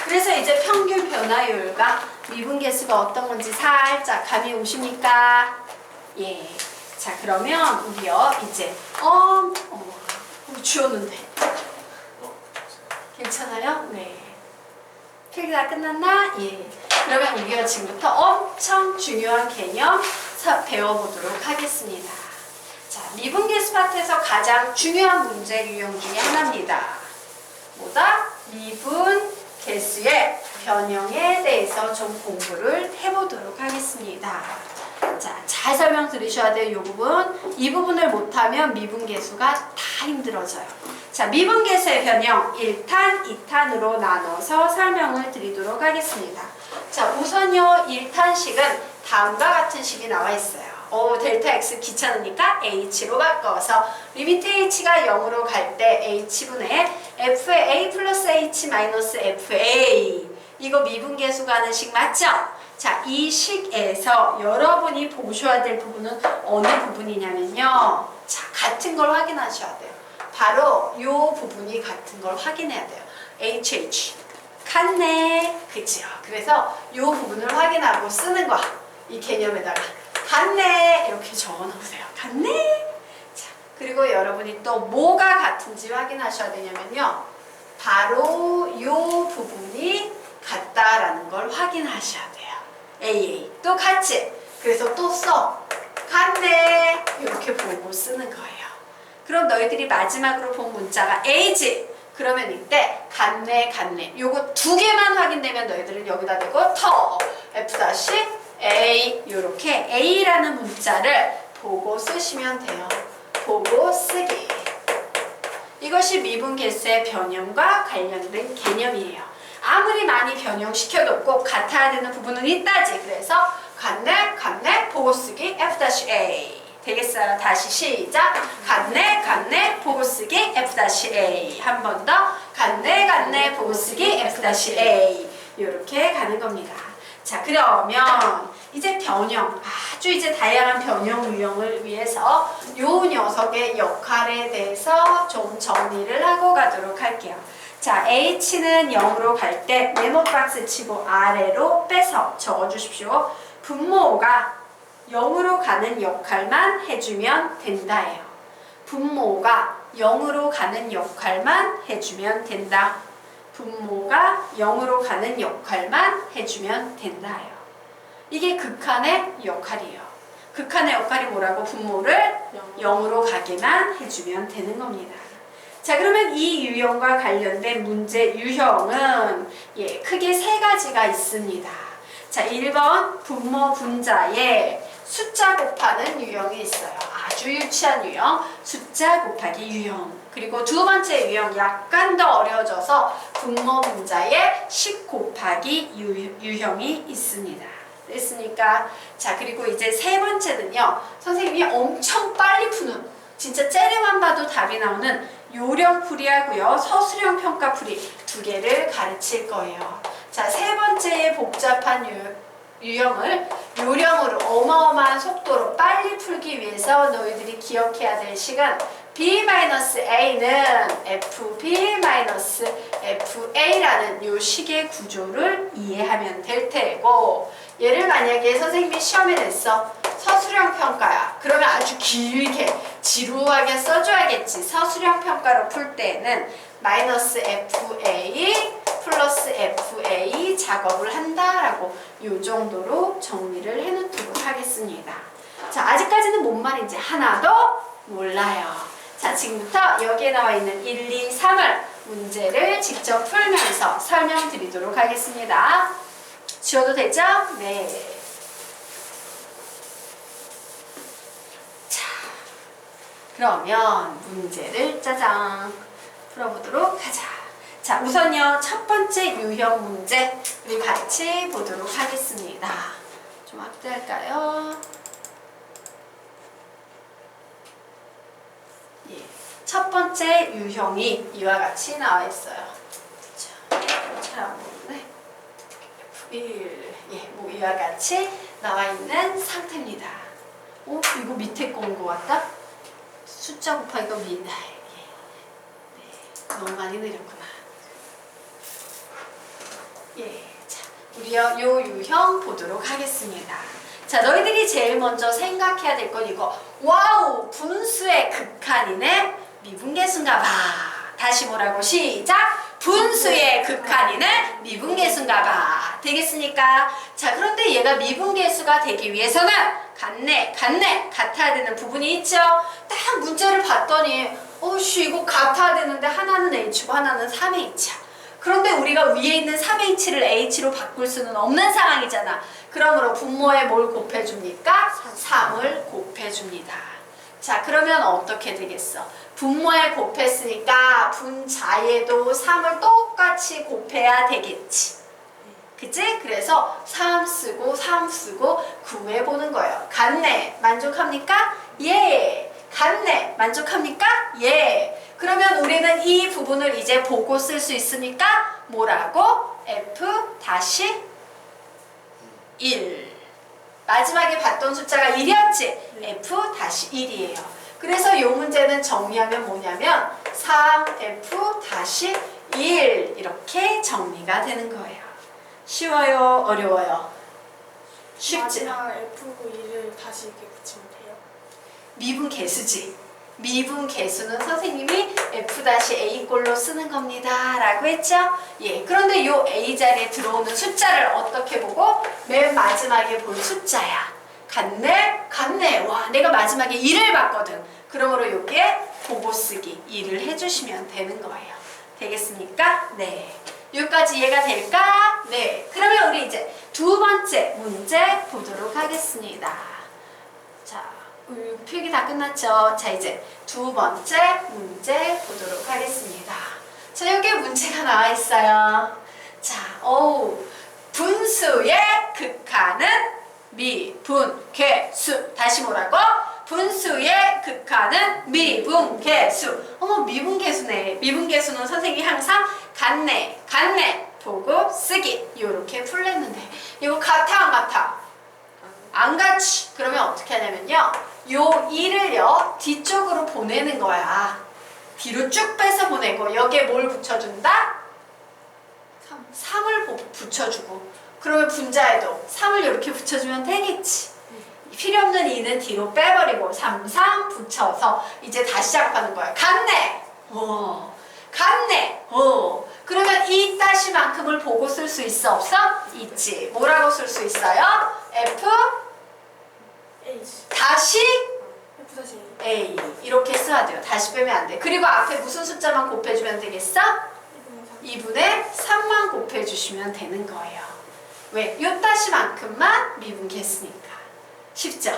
S1: 그래서 이제 평균 변화율과 미분계수가 어떤 건지 살짝 감이 오십니까? 예. 자, 그러면 우리요 이제 지웠는데 괜찮아요? 네. 필기 다 끝났나? 예. 그러면 우리가 지금부터 엄청 중요한 개념 배워보도록 하겠습니다. 자, 미분계수 파트에서 가장 중요한 문제 유형 중에 하나입니다. 뭐다? 미분계수의 변형에 대해서 좀 공부를 해보도록 하겠습니다. 자, 잘 설명 들으셔야 돼요. 이 부분을 못하면 미분계수가 다 힘들어져요. 자, 미분계수의 변형 1탄, 2탄으로 나눠서 설명을 드리도록 하겠습니다. 자, 우선요 1탄식은 다음과 같은 식이 나와 있어요. 델타 x 귀찮으니까 h로 바꿔서 리미트 h가 0으로 갈 때 h분의 f의 a 플러스 h 마이너스 fa 이거 미분계수 가는 식 맞죠? 자, 이 식에서 여러분이 보셔야 될 부분은 어느 부분이냐면요. 자, 같은 걸 확인하셔야 돼요. 바로 이 부분이 같은 걸 확인해야 돼요. HH. 같네. 그죠? 그래서 이 부분을 확인하고 쓰는 거야. 이 개념에다가. 같네. 이렇게 적어 놓으세요. 같네. 자, 그리고 여러분이 또 뭐가 같은지 확인하셔야 되냐면요. 바로 이 부분이 같다라는 걸 확인하셔야 돼요. AA. 또 같지? 그래서 또 써. 같네. 이렇게 보고 쓰는 거예요. 그럼 너희들이 마지막으로 본 문자가 A지? 그러면 이때 같네, 같네. 요거 두 개만 확인되면 너희들은 여기다 대고 터, F-A 이렇게 A라는 문자를 보고 쓰시면 돼요. 보고 쓰기. 이것이 미분계수의 변형과 관련된 개념이에요. 아무리 많이 변형시켜도 꼭 같아야 되는 부분은 있다지. 그래서 같네, 같네, 보고 쓰기 F-A. 되겠어요? 다시 시작. 같네, 같네, 보고 쓰기 F-A. 한 번 더. 같네, 같네, 보고 쓰기 F-A. 이렇게 가는 겁니다. 자, 그러면 이제 변형, 아주 이제 다양한 변형 유형을 위해서 요 녀석의 역할에 대해서 좀 정리를 하고 가도록 할게요. 자, H는 0으로 갈 때 메모 박스 치고 아래로 빼서 적어주십시오. 분모가 0으로 가는 역할만 해주면 된다예요. 분모가 0으로 가는 역할만 해주면 된다. 분모가 0으로 가는 역할만 해주면 된다예요. 이게 극한의 역할이에요. 극한의 역할이 뭐라고? 분모를 0으로 가게만 해주면 되는 겁니다. 자, 그러면 이 유형과 관련된 문제 유형은 크게 세 가지가 있습니다. 자, 1번 분모 분자에 숫자 곱하는 유형이 있어요. 아주 유치한 유형, 숫자 곱하기 유형. 그리고 두 번째 유형, 약간 더 어려워져서 분모 분자에 10 곱하기 유형이 있습니다. 됐습니까? 자, 그리고 이제 세 번째는요. 선생님이 엄청 빨리 푸는, 진짜 째려만 봐도 답이 나오는 요령풀이 하고요. 서술형 평가풀이 두 개를 가르칠 거예요. 자, 세 번째의 복잡한 유형을 요령으로 어마어마한 속도로 빨리 풀기 위해서 너희들이 기억해야 될 시간 B-A는 FB-FA라는 요 식의 구조를 이해하면 될 테고 얘를 만약에 선생님이 시험에 냈어. 서술형 평가야. 그러면 아주 길게 지루하게 써줘야겠지. 서술형 평가로 풀 때는 -FA 플러스 FA 작업을 한다라고 요 정도로 정리를 해놓도록 하겠습니다. 자, 아직까지는 뭔 말인지 하나도 몰라요. 자, 지금부터 여기에 나와 있는 1, 2, 3을 문제를 직접 풀면서 설명드리도록 하겠습니다. 지워도 되죠? 네. 자, 그러면 문제를 짜잔 풀어보도록 하자. 자, 우선요 첫 번째 유형 문제 우리 같이 보도록 하겠습니다. 좀 확대할까요? 예, 첫 번째 유형이 이와 같이 나와 있어요. 자, 잘 안 보이네. F1, 예, 뭐 이와 같이 나와 있는 상태입니다. 이거 밑에 거 온 것 같다? 숫자 곱하기가 밑에. 예. 네, 너무 많이 내렸구나. 예, 자, 우리요 요 유형 보도록 하겠습니다. 자, 너희들이 제일 먼저 생각해야 될 건 이거. 와우, 분수의 극한이네 미분계수인가 봐. 다시 뭐라고? 시작. 분수의 극한이네 미분계수인가 봐. 되겠습니까? 자, 그런데 얘가 미분계수가 되기 위해서는 같아야 되는 부분이 있죠. 딱 문제를 봤더니 이거 같아야 되는데 하나는 H고 하나는 3H야. 그런데 우리가 위에 있는 3H를 H로 바꿀 수는 없는 상황이잖아. 그러므로 분모에 뭘 곱해줍니까? 3을 곱해줍니다. 자, 그러면 어떻게 되겠어? 분모에 곱했으니까 분자에도 3을 똑같이 곱해야 되겠지. 그치? 그래서 3 쓰고 구해보는 거예요. 같네. 만족합니까? 예. 같네. 만족합니까? 예. 그러면 우리는 이 부분을 이제 보고 쓸 수 있으니까 뭐라고? F-1. 마지막에 봤던 숫자가 1이었지? F-1이에요. 그래서 이 문제는 정리하면 뭐냐면 3F-1 이렇게 정리가 되는 거예요. 쉬워요? 어려워요? 쉽지?
S2: 마지막 F1을 다시 이렇게 붙이면 돼요?
S1: 미분 개수지. 미분 개수는 선생님이 F-A 꼴로 쓰는 겁니다. 라고 했죠? 예. 그런데 이 A 자리에 들어오는 숫자를 어떻게 보고? 맨 마지막에 볼 숫자야. 같네? 같네. 와, 내가 마지막에 1을 봤거든. 그러므로 요게 보고 쓰기 2를 해주시면 되는 거예요. 되겠습니까? 네. 여기까지 이해가 될까? 네. 그러면 우리 이제 두 번째 문제 보도록 하겠습니다. 자, 필기 다 끝났죠? 자, 이제 두 번째 문제 보도록 하겠습니다. 자, 여기 문제가 나와 있어요. 자, 분수의 극한은 미분계수. 다시 뭐라고? 분수의 극한은 미분계수. 미분계수네. 미분계수는 선생님이 항상 같네, 보고 쓰기. 요렇게 풀랬는데 이거 같아 안 같아? 안 같이. 그러면 어떻게 하냐면요. 요 2를요 뒤쪽으로 보내는 거야. 뒤로 쭉 빼서 보내고 여기에 뭘 붙여준다? 3을 붙여주고, 그러면 분자에도 3을 이렇게 붙여주면 되겠지. 필요 없는 2는 뒤로 빼버리고 3 붙여서 이제 다시 작업하는 거야. 같네. 같네. 그러면 이 따시만큼을 보고 쓸 수 있어 없어? 있지. 뭐라고 쓸 수 있어요? F
S2: H.
S1: 다시
S2: F-A.
S1: A 이렇게 써야 돼요. 다시 빼면 안 돼. 그리고 앞에 무슨 숫자만 곱해주면 되겠어? 2분의 3만 곱해주시면 되는 거예요. 왜? 요 따시만큼만 미분계수니까. 쉽죠?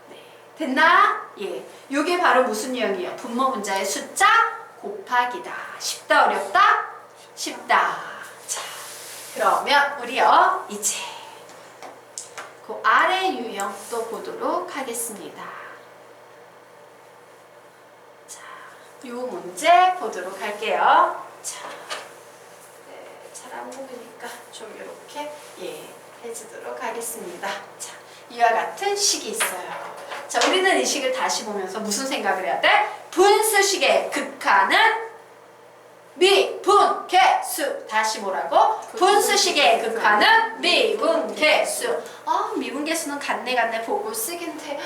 S1: 네. 됐나? 예. 요게 바로 무슨 유형이에요? 분모 분자의 숫자 곱하기다. 쉽다 어렵다? 쉽다. 자, 그러면 우리요 이제 그 아래 유형 또 보도록 하겠습니다. 자, 요 문제 보도록 할게요. 자, 잘 안 보이니까 좀 이렇게 해주도록 하겠습니다. 자, 이와 같은 식이 있어요. 자, 우리는 이 식을 다시 보면서 무슨 생각을 해야 돼? 분수식의 극한은 미분계수. 다시 뭐라고? 분수식의 극한은 미분계수. 미분계수는 같네 보고 쓰긴데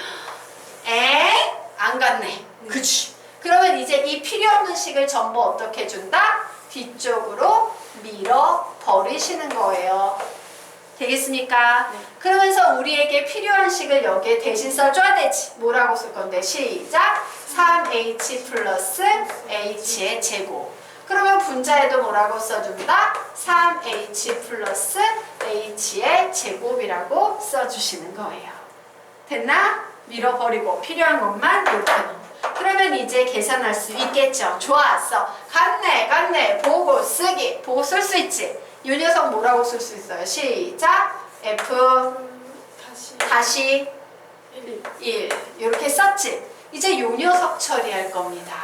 S1: 안 같네. 그치? 그러면 이제 이 필요 없는 식을 전부 어떻게 해준다? 뒤쪽으로 밀어 버리시는 거예요. 되겠습니까?
S2: 네.
S1: 그러면서 우리에게 필요한 식을 여기에 대신 써줘야 되지. 뭐라고 쓸 건데? 시작! 3H 플러스 H의 제곱. 그러면 분자에도 뭐라고 써준다? 3H 플러스 H의 제곱이라고 써주시는 거예요. 됐나? 밀어버리고 필요한 것만 이렇게 넣어. 그러면 이제 계산할 수 있겠죠. 좋았어. 같네 보고 쓰기. 보고 쓸 수 있지. 이 녀석 뭐라고 쓸 수 있어요? 시작! F 다시 1 이렇게 썼지. 이제 요 녀석 처리할 겁니다.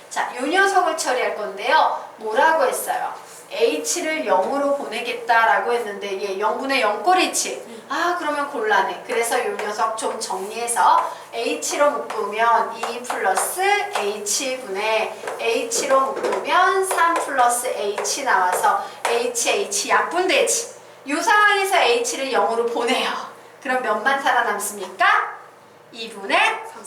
S1: 자, 요 녀석을 처리할 건데요. 뭐라고 했어요? H를 0으로 보내겠다라고 했는데 얘 0분의 0꼴이지. 그러면 곤란해. 그래서 요 녀석 좀 정리해서 H로 묶으면 2 플러스 H분의 H로 묶으면 3 플러스 H 나와서 HH 약분되지. 요 상황에서 H를 0으로 보내요. 그럼 몇만 살아남습니까? 2분의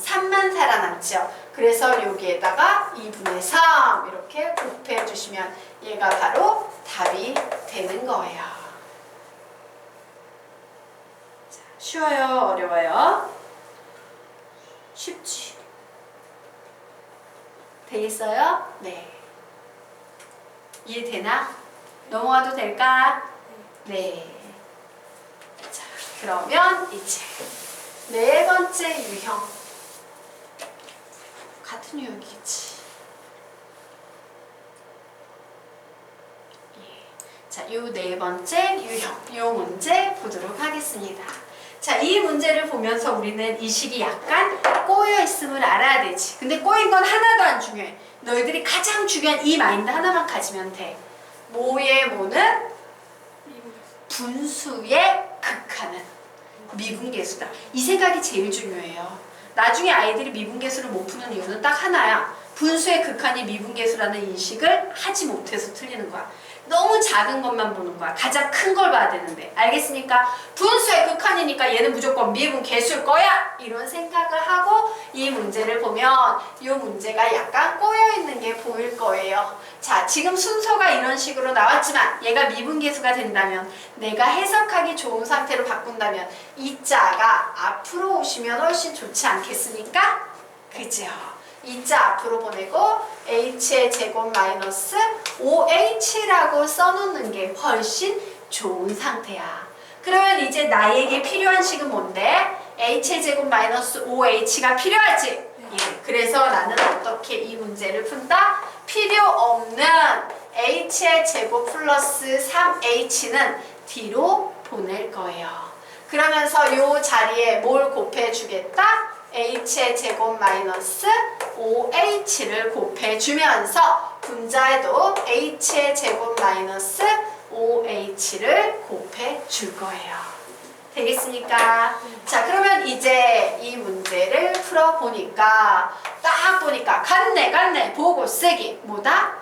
S1: 3만 살아남죠. 그래서 여기에다가 2분의 3 이렇게 곱해 주시면 얘가 바로 답이 되는 거예요. 자, 쉬워요? 어려워요? 쉽지? 되겠어요? 네. 이해되나? 넘어가도 될까? 네. 자, 그러면 이제 네 번째 유형. 같은 유형이겠지. 자, 요 네 번째 유형, 요 문제 보도록 하겠습니다. 자, 이 문제를 보면서 우리는 이 식이 약간 꼬여 있음을 알아야 되지. 근데 꼬인 건 하나도 안 중요해. 너희들이 가장 중요한 이 마인드 하나만 가지면 돼. 뭐의 뭐는 분수의 극한은 미분계수다. 이 생각이 제일 중요해요. 나중에 아이들이 미분계수를 못 푸는 이유는 딱 하나야. 분수의 극한이 미분계수라는 인식을 하지 못해서 틀리는 거야. 너무 작은 것만 보는 거야. 가장 큰 걸 봐야 되는데. 알겠습니까? 분수의 극한이니까 얘는 무조건 미분계수일 거야! 이런 생각을 하고 이 문제를 보면 이 문제가 약간 꼬여있는 게 보일 거예요. 자, 지금 순서가 이런 식으로 나왔지만 얘가 미분계수가 된다면, 내가 해석하기 좋은 상태로 바꾼다면 이 자가 앞으로 오시면 훨씬 좋지 않겠습니까? 그죠? 이 자 앞으로 보내고 h의 제곱 마이너스 5h라고 써놓는 게 훨씬 좋은 상태야. 그러면 이제 나에게 필요한 식은 뭔데? h의 제곱 마이너스 5h가 필요하지? 예. 그래서 나는 어떻게 이 문제를 푼다? 필요 없는 h의 제곱 플러스 3h는 뒤로 보낼 거예요. 그러면서 이 자리에 뭘 곱해주겠다? h의 제곱 마이너스 5h를 곱해주면서 분자에도 h의 제곱 마이너스 5h를 곱해줄 거예요. 되겠습니까? 자, 그러면 이제 이 문제를 풀어보니까 딱 보니까 같네 보고 쓰기 뭐다?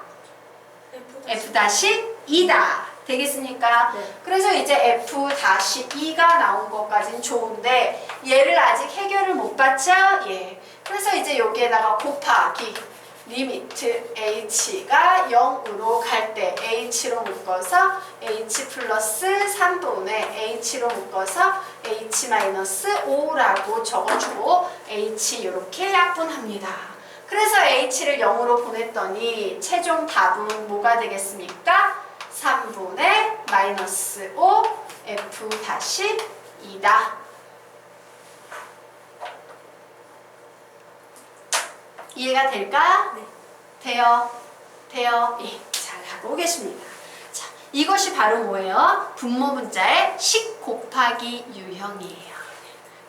S1: F-2다. 되겠습니까?
S2: 네.
S1: 그래서 이제 F-2가 나온 것까진 좋은데 얘를 아직 해결을 못 봤죠? 예. 그래서 이제 여기에다가 곱하기 리미트 h가 0으로 갈 때 h로 묶어서 h 플러스 3분의 h로 묶어서 h 마이너스 5라고 적어주고 h 이렇게 약분합니다. 그래서 h를 0으로 보냈더니 최종 답은 뭐가 되겠습니까? 3분의 마이너스 5 F-2다. 이해가 될까?
S2: 네.
S1: 돼요? 예, 잘하고 계십니다. 자, 이것이 바로 뭐예요? 분모 분자의 10 곱하기 유형이에요.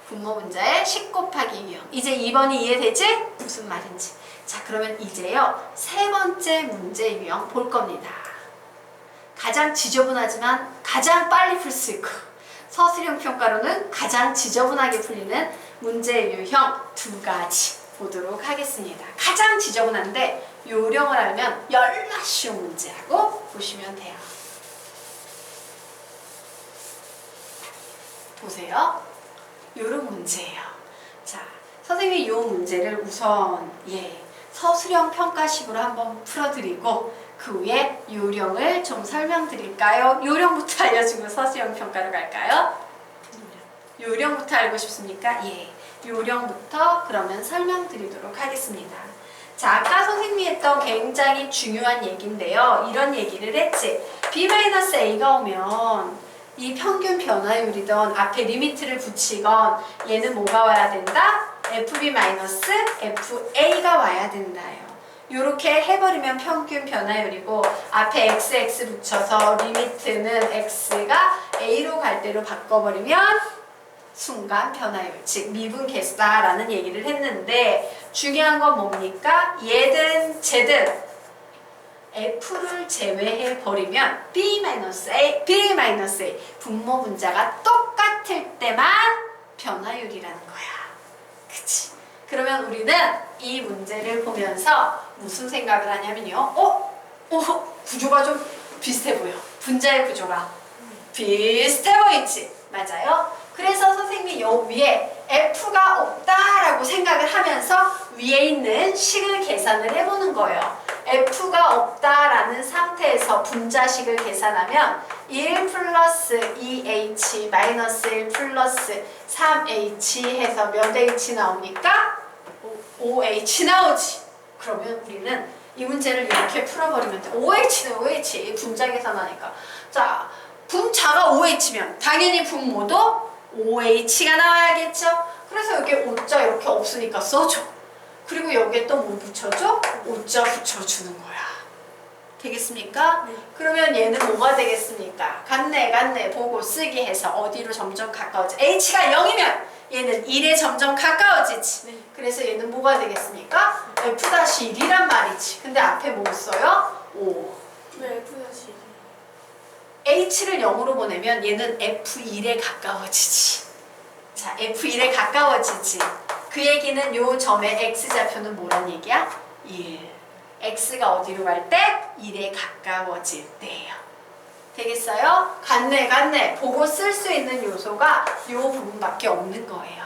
S1: 분모 분자의 10 곱하기 유형. 이제 2번이 이해되지? 무슨 말인지. 자, 그러면 이제요, 세 번째 문제 유형 볼 겁니다. 가장 지저분하지만 가장 빨리 풀 수 있고 서술형 평가로는 가장 지저분하게 풀리는 문제 유형 두 가지 보도록 하겠습니다. 가장 지저분한데 요령을 알면 열나 쉬운 문제라고 보시면 돼요. 보세요. 요런 문제예요. 자, 선생님이 요 문제를 우선 서술형 평가식으로 한번 풀어드리고 그 후에 요령을 좀 설명드릴까요? 요령부터 알려주고 서술형 평가로 갈까요? 요령부터 알고 싶습니까? 예. 요령부터 그러면 설명드리도록 하겠습니다. 자, 아까 선생님이 했던 굉장히 중요한 얘기인데요. 이런 얘기를 했지. B-A가 오면 이 평균 변화율이던 앞에 리미트를 붙이건 얘는 뭐가 와야 된다? FB-FA가 와야 된다요. 요렇게 해버리면 평균 변화율이고 앞에 XX 붙여서 리미트는 X가 A로 갈 때로 바꿔버리면 순간 변화율, 즉 미분계수다라는 얘기를 했는데 중요한 건 뭡니까? 얘든 쟤든 F를 제외해 버리면 B-A, B-A 분모 분자가 똑같을 때만 변화율이라는 거야. 그치? 그러면 우리는 이 문제를 보면서 무슨 생각을 하냐면요. 구조가 좀 비슷해 보여. 분자의 구조가 비슷해 보이지? 맞아요? 그래서 선생님이 요 위에 F가 없다라고 생각을 하면서 위에 있는 식을 계산을 해보는 거예요. F가 없다라는 상태에서 분자식을 계산하면 1 플러스 2H 마이너스 1 플러스 3H 해서 몇 H 나옵니까? 5H 나오지. 그러면 우리는 이 문제를 이렇게 풀어버리면 돼. 5H는 5H 분자 계산하니까. 자, 분자가 5H면 당연히 분모도 5H가 나와야겠죠? 그래서 여기 5자 이렇게 없으니까 써줘. 그리고 여기에 또 뭐 붙여줘? 5자 붙여주는 거야. 되겠습니까?
S2: 네.
S1: 그러면 얘는 뭐가 되겠습니까? 같네 보고 쓰기 해서 어디로 점점 가까워져? h가 0이면 얘는 1에 점점 가까워지지.
S2: 네.
S1: 그래서 얘는 뭐가 되겠습니까? f-1이란 말이지. 근데 앞에 뭐 써요? 5.
S2: 왜 F-1이?
S1: h를 0으로 보내면 얘는 f1에 가까워지지. 자, f1에 가까워지지. 그 얘기는 요 점의 x좌표는 뭐란 얘기야? 1. x가 어디로 갈 때? 1에 가까워질 때예요. 되겠어요? 같네 보고 쓸 수 있는 요소가 요 부분밖에 없는 거예요.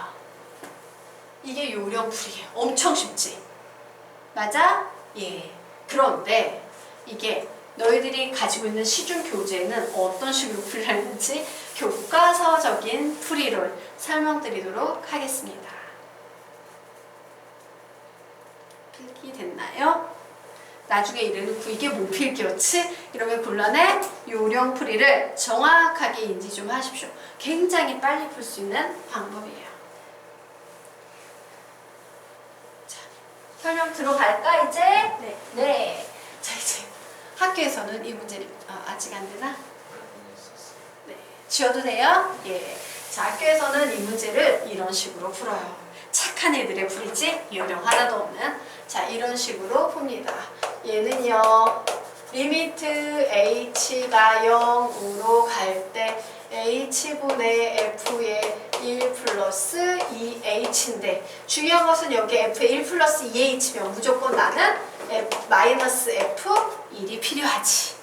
S1: 이게 요령풀이에요. 엄청 쉽지? 맞아? 예. 그런데 이게 너희들이 가지고 있는 시중 교재는 어떤 식으로 풀이하는지 교과서적인 풀이를 설명드리도록 하겠습니다. 필기 됐나요? 나중에 이래놓고 이게 뭐 필기였지? 이러면 곤란해. 요령풀이를 정확하게 인지 좀 하십시오. 굉장히 빨리 풀 수 있는 방법이에요. 자, 설명 들어갈까 이제?
S2: 네.
S1: 네. 자, 이제 학교에서는 이 문제를 아직 안 되나? 네. 지워도 돼요? 예. 자, 학교에서는 이 문제를 이런 식으로 풀어요. 착한 애들의 풀이지? 요령 하나도 없는. 자, 이런 식으로 풉니다. 얘는요, 리미트 h가 0으로 갈 때 h분의 f의 1 플러스 2h인데 중요한 것은 여기 f의 1 플러스 2h면 무조건 나는 마이너스 f1이 필요하지.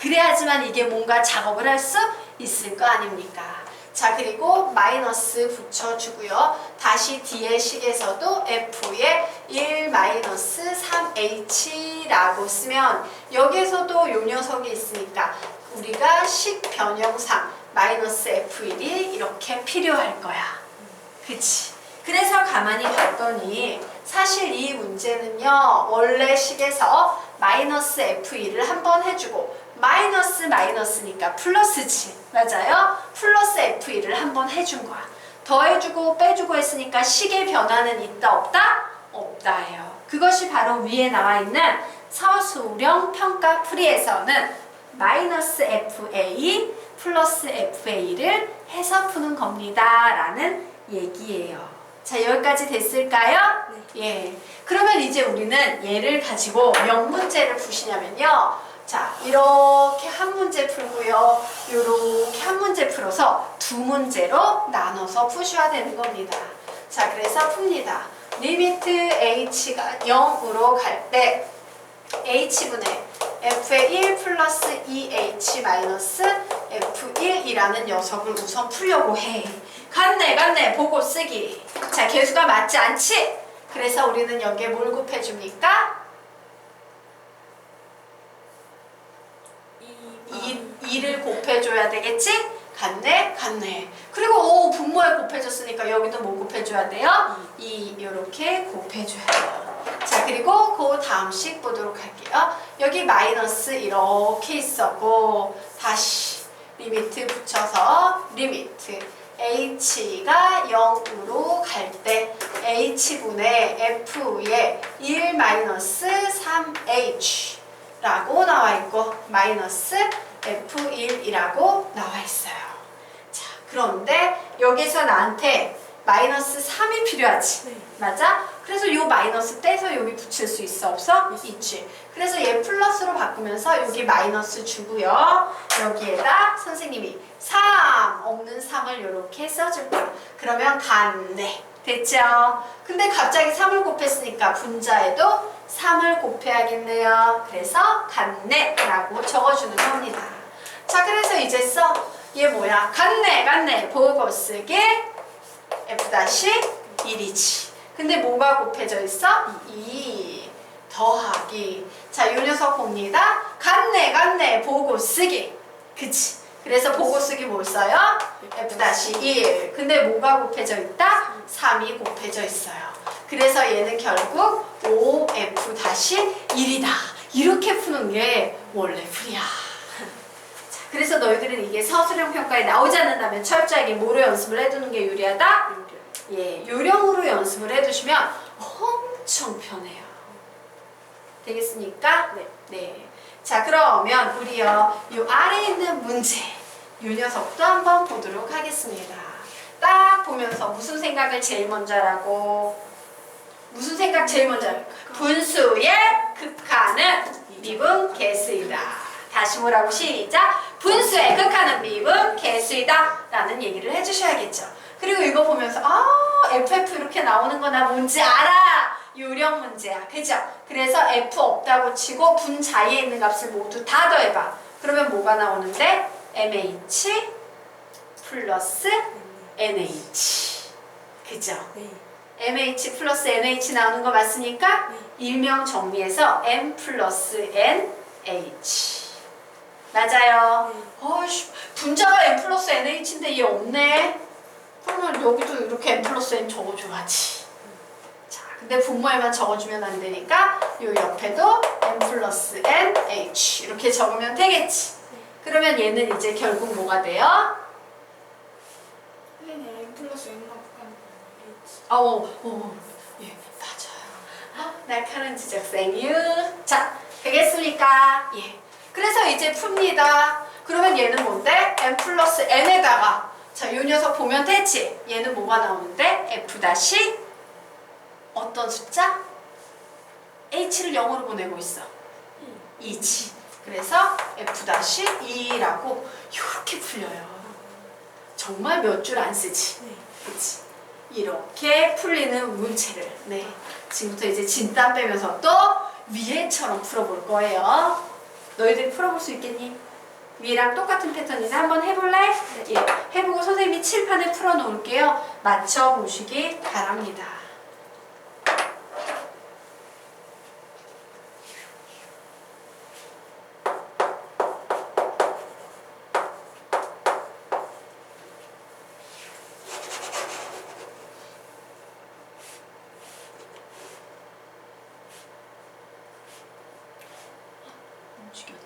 S1: 그래야지만 이게 뭔가 작업을 할 수 있을 거 아닙니까? 자, 그리고 마이너스 붙여주고요. 다시 뒤에 식에서도 f의 1 마이너스 3h라고 쓰면 여기에서도 요 녀석이 있으니까 우리가 식 변형상 마이너스 f1이 이렇게 필요할 거야. 그치? 그래서 가만히 봤더니 사실 이 문제는요. 원래 식에서 마이너스 f1을 한번 해주고 마이너스니까 플러스지. 맞아요? 플러스 f1을 한번 해준 거야. 더해주고 빼주고 했으니까 식의 변화는 있다 없다? 없다예요. 그것이 바로 위에 나와 있는 서술형 평가 풀이에서는 마이너스 fa 플러스 fa를 해서 푸는 겁니다. 라는 얘기예요. 자, 여기까지 됐을까요?
S2: 네.
S1: 예. 그러면 이제 우리는 얘를 가지고 몇 문제를 푸시냐면요. 자, 이렇게 한 문제 풀고요. 이렇게 한 문제 풀어서 두 문제로 나눠서 푸셔야 되는 겁니다. 자, 그래서 풉니다. 리미트 h가 0으로 갈 때 h분의 f의 1 플러스 2h 마이너스 f1이라는 녀석을 우선 풀려고 해. 갔네 보고 쓰기. 자, 개수가 맞지 않지? 그래서 우리는 여기에 뭘 곱해줍니까? 2를 곱해줘야 되겠지? 갔네. 그리고 분모에 곱해줬으니까 여기도 뭐 곱해줘야 돼요? 2 이렇게 곱해줘야 돼요. 자, 그리고 그 다음 식 보도록 할게요. 여기 마이너스 이렇게 있었고 다시 리미트 붙여서 리미트 h가 0으로 갈 때 h분의 f의 1 마이너스 3h 라고 나와 있고 마이너스 f1이라고 나와 있어요. 자, 그런데 여기서 나한테 마이너스 3이 필요하지.
S2: 네.
S1: 맞아? 그래서 요 마이너스 떼서 여기 붙일 수 있어 없어? 있지. 그래서 얘 플러스로 바꾸면서 여기 마이너스 주고요. 여기에다 선생님이 3 없는 3을 이렇게 써줄 거야. 그러면 갔네. 됐죠? 근데 갑자기 3을 곱했으니까 분자에도 3을 곱해야겠네요. 그래서 갔네 라고 적어주는 겁니다. 자, 그래서 이제 얘 뭐야? 갔네 보고 쓰기 f-1이지. 근데 뭐가 곱해져 있어? 2 더하기. 자, 요 녀석 봅니다. 갔네 보고 쓰기. 그치? 그래서 보고 쓰기 뭘 써요? f-1. 근데 뭐가 곱해져 있다? 3이 곱해져 있어요. 그래서 얘는 결국 5f-1이다. 이렇게 푸는 게 원래 풀이야. 자, 그래서 너희들은 이게 서술형 평가에 나오지 않는다면 철저하게 뭐로 연습을 해두는 게 유리하다? 예, 요령으로 연습을 해두시면 엄청 편해요. 되겠습니까?
S2: 네.
S1: 네. 자, 그러면 우리요, 요 아래에 있는 문제, 요 녀석도 한번 보도록 하겠습니다. 딱 보면서 무슨 생각을 제일 먼저 하라고? 무슨 생각 제일 먼저 할까? 분수의 극한은 미분 개수이다. 다시 뭐라고 시작? 분수의 극한은 미분 개수이다 라는 얘기를 해주셔야겠죠. 그리고 이거 보면서 FF 이렇게 나오는 거 나 뭔지 알아. 요령 문제야. 그죠? 그래서 F 없다고 치고 분자리에 있는 값을 모두 다 더해봐. 그러면 뭐가 나오는데? MH 플러스 NH. 그죠?
S2: 네.
S1: MH 플러스 NH 나오는 거 맞습니까?
S2: 네.
S1: 일명 정리해서 M 플러스 NH. 맞아요.
S2: 네.
S1: 어이씨, 분자가 M 플러스 NH인데 얘 없네? 그러면 여기도 이렇게 M 플러스 N 적어줘야지. 자, 근데 분모에만 적어주면 안 되니까 요 옆에도 M 플러스 NH 이렇게 적으면 되겠지. 그러면 얘는 이제 결국 뭐가 돼요?
S2: 선생님 M 플러스 N만 곱하는 H.
S1: 예, 맞아요. 날카로운 지적생유. 자, 되겠습니까? 예. 그래서 이제 풉니다. 그러면 얘는 뭔데? M 플러스 N에다가 자, 이 녀석 보면 되지? 얘는 뭐가 나오는데? F 다시 어떤 숫자? H를 0으로 보내고 있어. 2지. 그래서 F 다시 2라고 이렇게 풀려요. 정말 몇 줄 안 쓰지?
S2: 네.
S1: 그치? 이렇게 풀리는 문제를 네, 지금부터 이제 진땀 빼면서 또 위에처럼 풀어볼 거예요. 너희들이 풀어볼 수 있겠니? 위랑 똑같은 패턴인데 한번 해볼래? 네. 예, 해보고 선생님이 칠판에 풀어놓을게요. 맞춰보시기 바랍니다. 움직였나?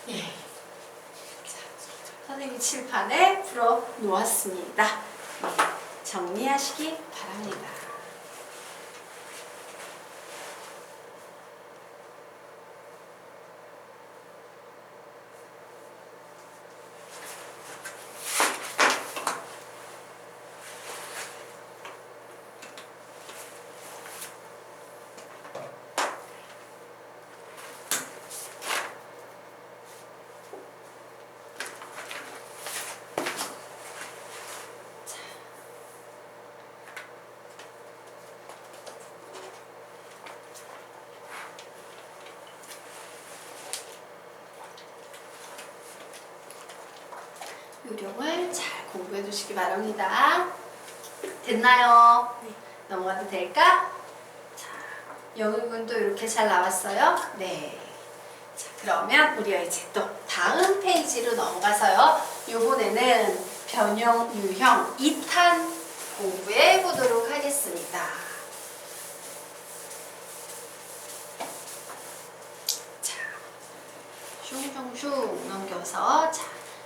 S1: 예. 자, 선생님이 칠판에 풀어 놓았습니다. 예, 정리하시기 바랍니다. 요령을 잘 공부해 주시기 바랍니다. 됐나요?
S2: 네.
S1: 넘어가도 될까? 자, 영역은 또 이렇게 잘 나왔어요? 네. 자, 그러면 우리가 이제 또 다음 페이지로 넘어가서요. 요번에는 변형, 유형, 2탄 공부해 보도록 하겠습니다. 되셨습니다. 자, 슝슝슝 넘겨서 자,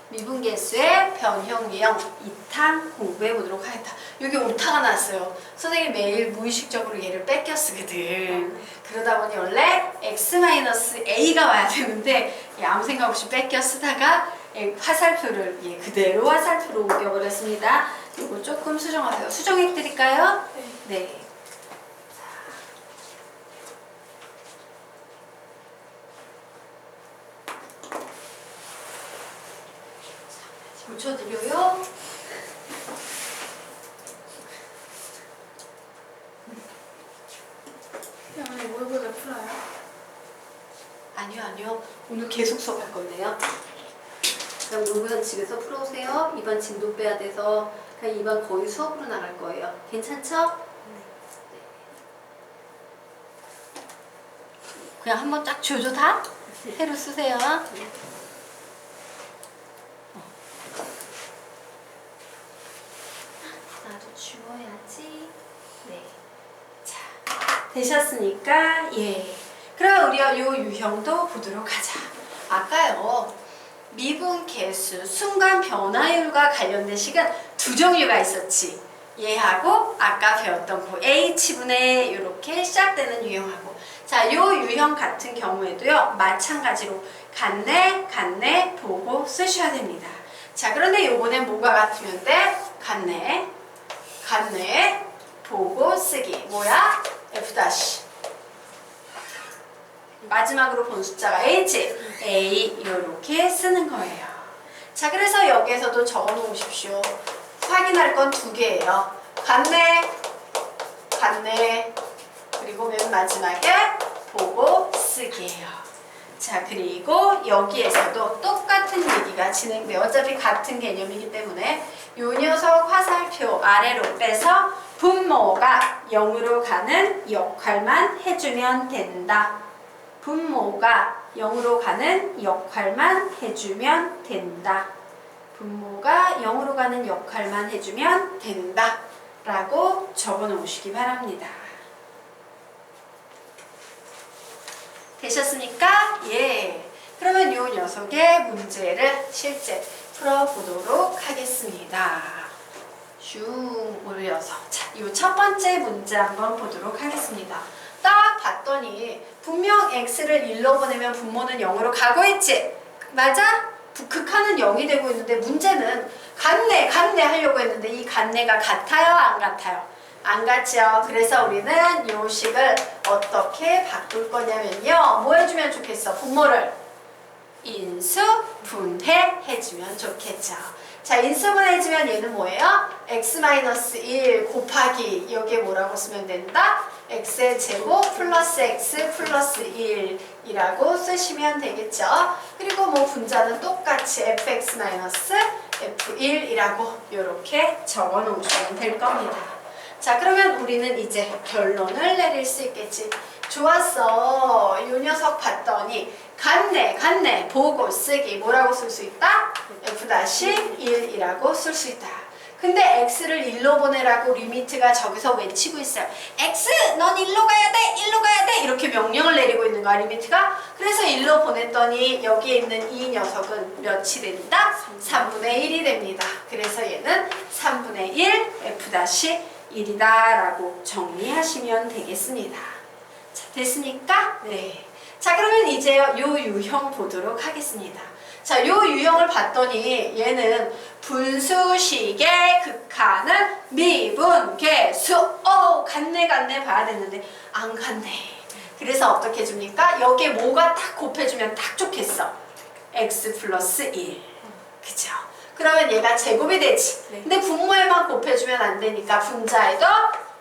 S1: 미분계수의 변형 유형 2탄 공부해 보도록 하겠다. 여기 오타가 났어요. 선생님 매일 무의식적으로 얘를 뺏겨 쓰거든. 그러다 보니 원래 x-a가 와야 되는데 아무 생각 없이 뺏겨 쓰다가 화살표를 그대로 화살표로 옮겨버렸습니다. 이거 조금 수정하세요. 수정해 드릴까요? 네. 고쳐드려요.
S2: 그냥 모의고사 풀어요?
S1: 아니요. 오늘 계속 수업할 건데요. 그럼 모의고사 집에서 풀어오세요. 이번 진도 빼야 돼서 그냥 이번 거의 수업으로 나갈 거예요. 괜찮죠? 네. 그냥 한번 딱 줘줘 다? 새로 쓰세요. 나도 지워야지. 네. 자, 되셨으니까 그럼 우리가 요 유형도 보도록 하자. 아까요 미분계수 순간 변화율과 관련된 식은 두 종류가 있었지. 얘하고 아까 배웠던 그 H분의 이렇게 시작되는 유형하고. 자, 요 유형 같은 경우에도요 마찬가지로 같네 보고 쓰셔야 됩니다. 자, 그런데 요번엔 뭐가 같으면 돼? 같네 보고 쓰기. 뭐야? F 다시 마지막으로 본 숫자가 H, A 이렇게 쓰는 거예요. 자, 그래서 여기에서도 적어 놓으십시오. 확인할 건 두 개예요. 같네 그리고 맨 마지막에 보고 쓰기예요. 자, 그리고 여기에서도 똑같은 얘기가 진행돼요. 어차피 같은 개념이기 때문에 요 녀석 화살표 아래로 빼서 분모가 0으로 가는 역할만 해주면 된다. 분모가 0으로 가는 역할만 해주면 된다. 분모가 0으로 가는 역할만 해주면 된다. 라고 적어 놓으시기 바랍니다. 되셨습니까? 그러면 이 녀석의 문제를 실제 풀어보도록 하겠습니다. 슝 올려서 자, 이 첫 번째 문제 한번 보도록 하겠습니다. 딱 봤더니 분명 x를 1로 보내면 분모는 0으로 가고 있지? 맞아? 극한은 0이 되고 있는데 문제는 같네 하려고 했는데 이 같네가 같아요? 안 같아요? 안 같죠? 그래서 우리는 이 식을 어떻게 바꿀 거냐면요. 뭐 해주면 좋겠어? 분모를 인수 분해 해주면 좋겠죠. 자, 인수분해 해주면 얘는 뭐예요? x-1 곱하기 여기에 뭐라고 쓰면 된다? x의 제곱 플러스 x 플러스 1이라고 쓰시면 되겠죠. 그리고 뭐 분자는 똑같이 fx-f1이라고 이렇게 적어 놓으시면 될 겁니다. 자, 그러면 우리는 이제 결론을 내릴 수 있겠지. 좋았어. 이 녀석 봤더니 같네 보고 쓰기 뭐라고 쓸 수 있다? f-1이라고 쓸 수 있다. 근데 x를 1로 보내라고 리미트가 저기서 외치고 있어요. x 넌 1로 가야 돼 이렇게 명령을 내리고 있는 거야 리미트가. 그래서 1로 보냈더니 여기에 있는 이 녀석은 몇이 된다? 3분의 1이 됩니다. 그래서 얘는 3분의 1 f-1이다 라고 정리하시면 되겠습니다. 자, 됐습니까? 네. 자, 그러면 이제 요 유형 보도록 하겠습니다. 자, 요 유형을 봤더니 얘는 분수식의 극한은 미분계수. 같네 봐야 됐는데 안 같네. 그래서 어떻게 해줍니까? 여기에 뭐가 딱 곱해주면 딱 좋겠어. x 플러스 1. 그죠? 그러면 얘가 제곱이 되지. 근데 분모에만 곱해주면 안 되니까 분자에도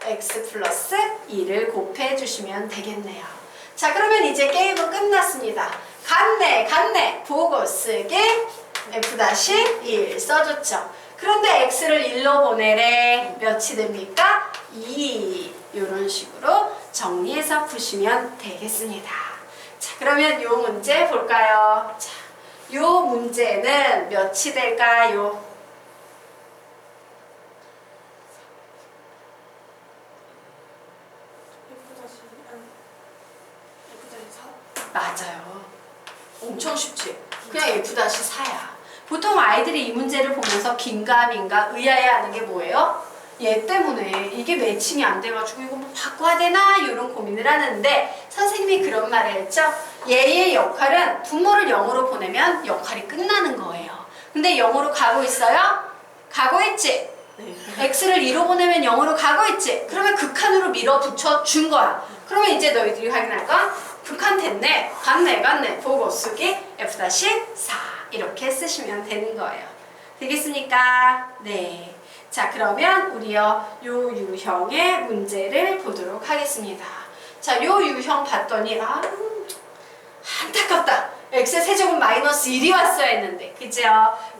S1: x 플러스 2를 곱해주시면 되겠네요. 자, 그러면 이제 게임은 끝났습니다. 같네 보고 쓰기 f-1 써줬죠. 그런데 x를 1로 보내래. 몇이 됩니까? 2. 이런 식으로 정리해서 푸시면 되겠습니다. 자, 그러면 요 문제 볼까요? 자, 요 문제는 몇이 될까요? 맞아요. 엄청 쉽지? 그냥 F-4야. 보통 아이들이 이 문제를 보면서 긴가민가 의아해하는 게 뭐예요? 얘 때문에 이게 매칭이 안 돼가지고 이거 뭐 바꿔야 되나? 이런 고민을 하는데 선생님이 그런 말을 했죠. 얘의 역할은 분모를 0으로 보내면 역할이 끝나는 거예요. 근데 0으로 가고 있어요? 가고 있지? x를 2로 보내면 0으로 가고 있지? 그러면 극한으로 밀어붙여 준 거야. 그러면 이제 너희들이 확인할 건 극한 됐네, 갔네 보고 쓰기 F-4 이렇게 쓰시면 되는 거예요. 되겠습니까? 네. 자, 그러면 우리요 요 유형의 문제를 보도록 하겠습니다. 자, 요 유형 봤더니 안타깝다. x의 세제곱 마이너스 1이 왔어야 했는데, 그죠?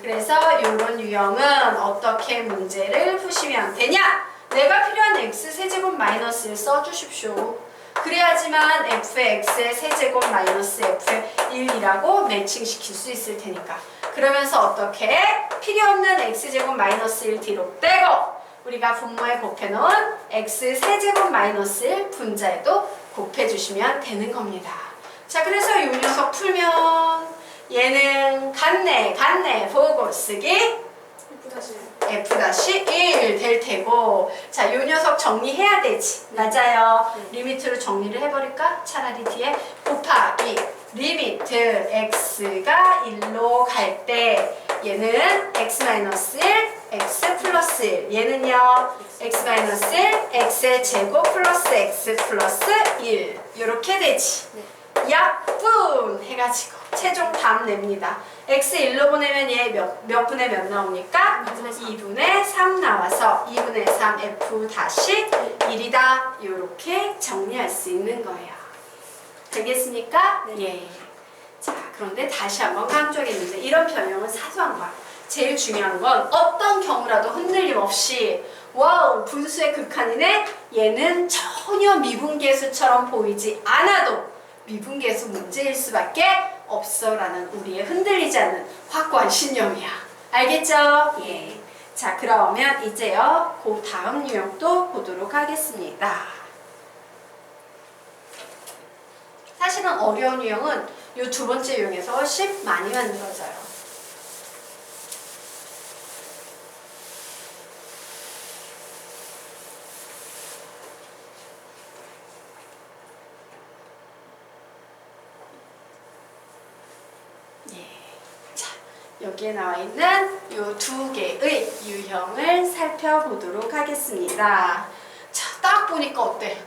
S1: 그래서 요런 유형은 어떻게 문제를 푸시면 되냐? 내가 필요한 x 세제곱 마이너스 1 써주십시오. 그래야지만 f의 x의 세제곱 마이너스 f의 1이라고 매칭시킬 수 있을 테니까. 그러면서 어떻게? 필요 없는 x제곱 마이너스 1 뒤로 빼고 우리가 분모에 곱해놓은 x 세제곱 마이너스 1 분자에도 곱해주시면 되는 겁니다. 자, 그래서 이 녀석 풀면 얘는 같네 보고 쓰기 F-1 될 테고, 자, 이 녀석 정리해야 되지. 맞아요. 리미트로 정리를 해버릴까? 차라리 뒤에 곱하기 리미트 x가 1로 갈 때 얘는 x-1, x 플러스 1, 얘는요 x-1, x의 제곱 플러스 x 플러스 1 이렇게 되지. 약분 해가지고 최종 답 냅니다. x 1로 보내면 얘 몇 분의 몇 나오니까? 2분의 3 나와서 2분의 3 f-1이다. 이렇게 정리할 수 있는 거예요. 되겠습니까? 네. 예. 자, 그런데 다시 한번 강조하겠는데 이런 변형은 사소한 거야. 제일 중요한 건 어떤 경우라도 흔들림 없이 와우 분수의 극한이네. 얘는 전혀 미분계수처럼 보이지 않아도 미분계수 문제일 수밖에 없어 라는 우리의 흔들리지 않는 확고한 신념이야. 알겠죠? 예. 자, 그러면 이제요 그 다음 유형도 보도록 하겠습니다. 사실은 어려운 유형은 이 두 번째 유형에서 훨씬 많이 만들어져요. 여기에 나와 있는 이 두 개의 유형을 살펴보도록 하겠습니다. 자, 딱 보니까 어때?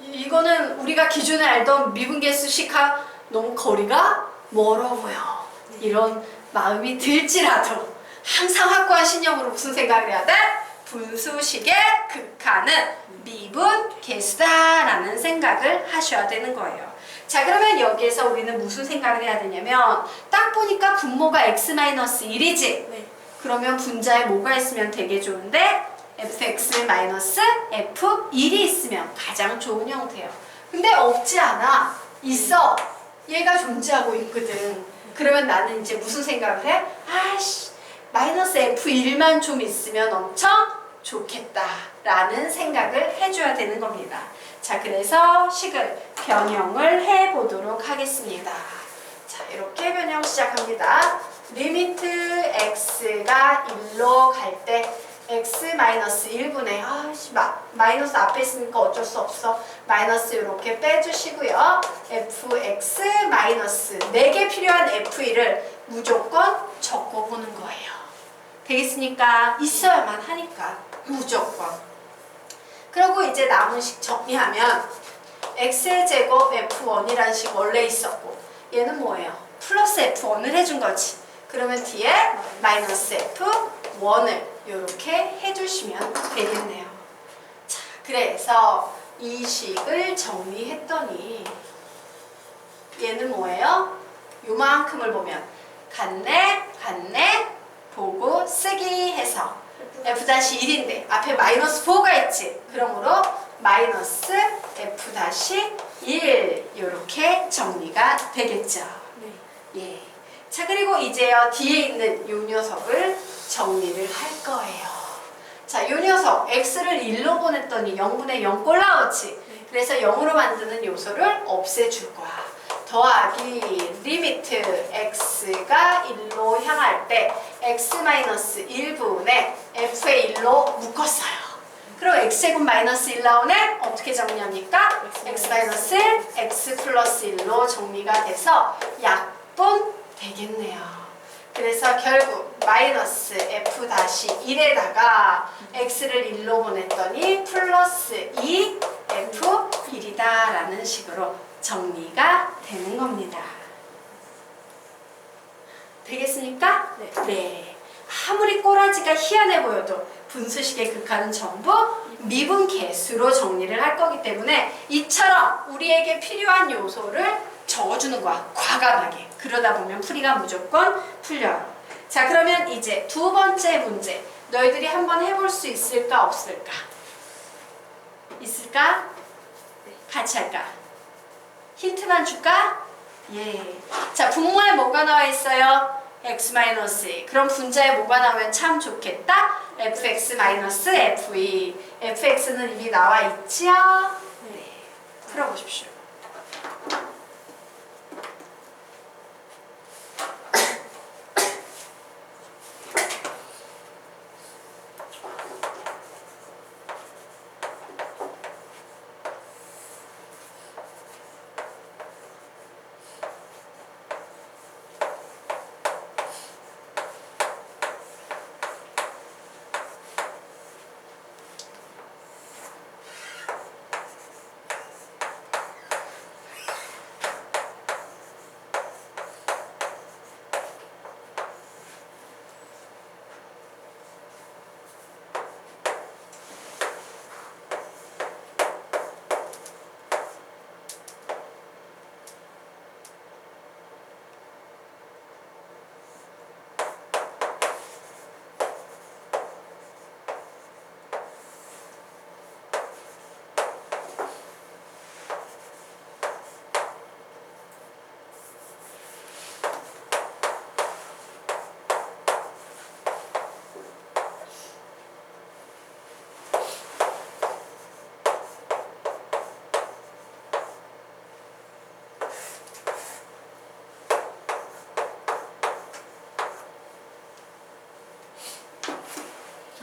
S1: 이거는 우리가 기존에 알던 미분계수식과 너무 거리가 멀어 보여. 이런 마음이 들지라도 항상 확고한 신념으로 무슨 생각을 해야 돼? 분수식의 극한은 미분계수다라는 생각을 하셔야 되는 거예요. 자, 그러면 여기에서 우리는 무슨 생각을 해야 되냐면 딱 보니까 분모가 x-1이지?
S2: 네.
S1: 그러면 분자에 뭐가 있으면 되게 좋은데? fx-f1이 있으면 가장 좋은 형태예요. 근데 없지 않아. 있어. 얘가 존재하고 있거든. 그러면 나는 이제 무슨 생각을 해? 아이씨, 마이너스 f1만 좀 있으면 엄청 좋겠다 라는 생각을 해줘야 되는 겁니다. 자, 그래서 식을 변형을 해보도록 하겠습니다. 자, 이렇게 변형 시작합니다. 리미트 x가 1로 갈 때 x-1분의 마이너스 앞에 있으니까 어쩔 수 없어. 마이너스 이렇게 빼주시고요. fx 마이너스 4개 필요한 f1을 무조건 적어보는 거예요. 되겠습니까? 있어야만 하니까 무조건. 그리고 이제 남은 식 정리하면 x의 제곱 f1이라는 식 원래 있었고 얘는 뭐예요? 플러스 f1을 해준 거지. 그러면 뒤에 마이너스 f1을 이렇게 해주시면 되겠네요. 자, 그래서 이 식을 정리했더니 얘는 뭐예요? 요만큼을 보면 같네 보고 쓰기 해서 f-1인데 앞에 마이너스 4가 있지. 그러므로 마이너스 f-1 이렇게 정리가 되겠죠.
S2: 네.
S1: 예. 자, 그리고 이제요 뒤에 있는 요 녀석을 정리를 할 거예요. 자, 요 녀석 x를 1로 보냈더니 0분의 0꼴 나오지. 그래서 0으로 만드는 요소를 없애줄 거야. 더하기 리미트 x가 1로 향할 때 x-1분의 f의 1로 묶었어요. 그럼 x제곱 마이너스 1 나오네? 어떻게 정리합니까? x-1, x 플러스 1로 정리가 돼서 약분 되겠네요. 그래서 결국 마이너스 f 다시 1에다가 x를 1로 보냈더니 플러스 2 f 1이다 라는 식으로 정리가 되는 겁니다. 되겠습니까? 네. 아무리 꼬라지가 희한해 보여도 분수식의 극한은 전부 미분 계수로 정리를 할 거기 때문에 이처럼 우리에게 필요한 요소를 적어주는 거야. 과감하게. 그러다 보면 풀이가 무조건 풀려요. 자, 그러면 이제 두 번째 문제. 너희들이 한번 해볼 수 있을까 없을까? 있을까? 같이 할까? 힌트만 줄까? 예. 자, 분모에 뭐가 나와 있어요? x-2. 그럼 분자에 뭐가 나오면 참 좋겠다? fx-f2. fx는 이미 나와 있지요? 네. 풀어보십시오.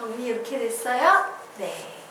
S1: 정리 이렇게 됐어요? 네.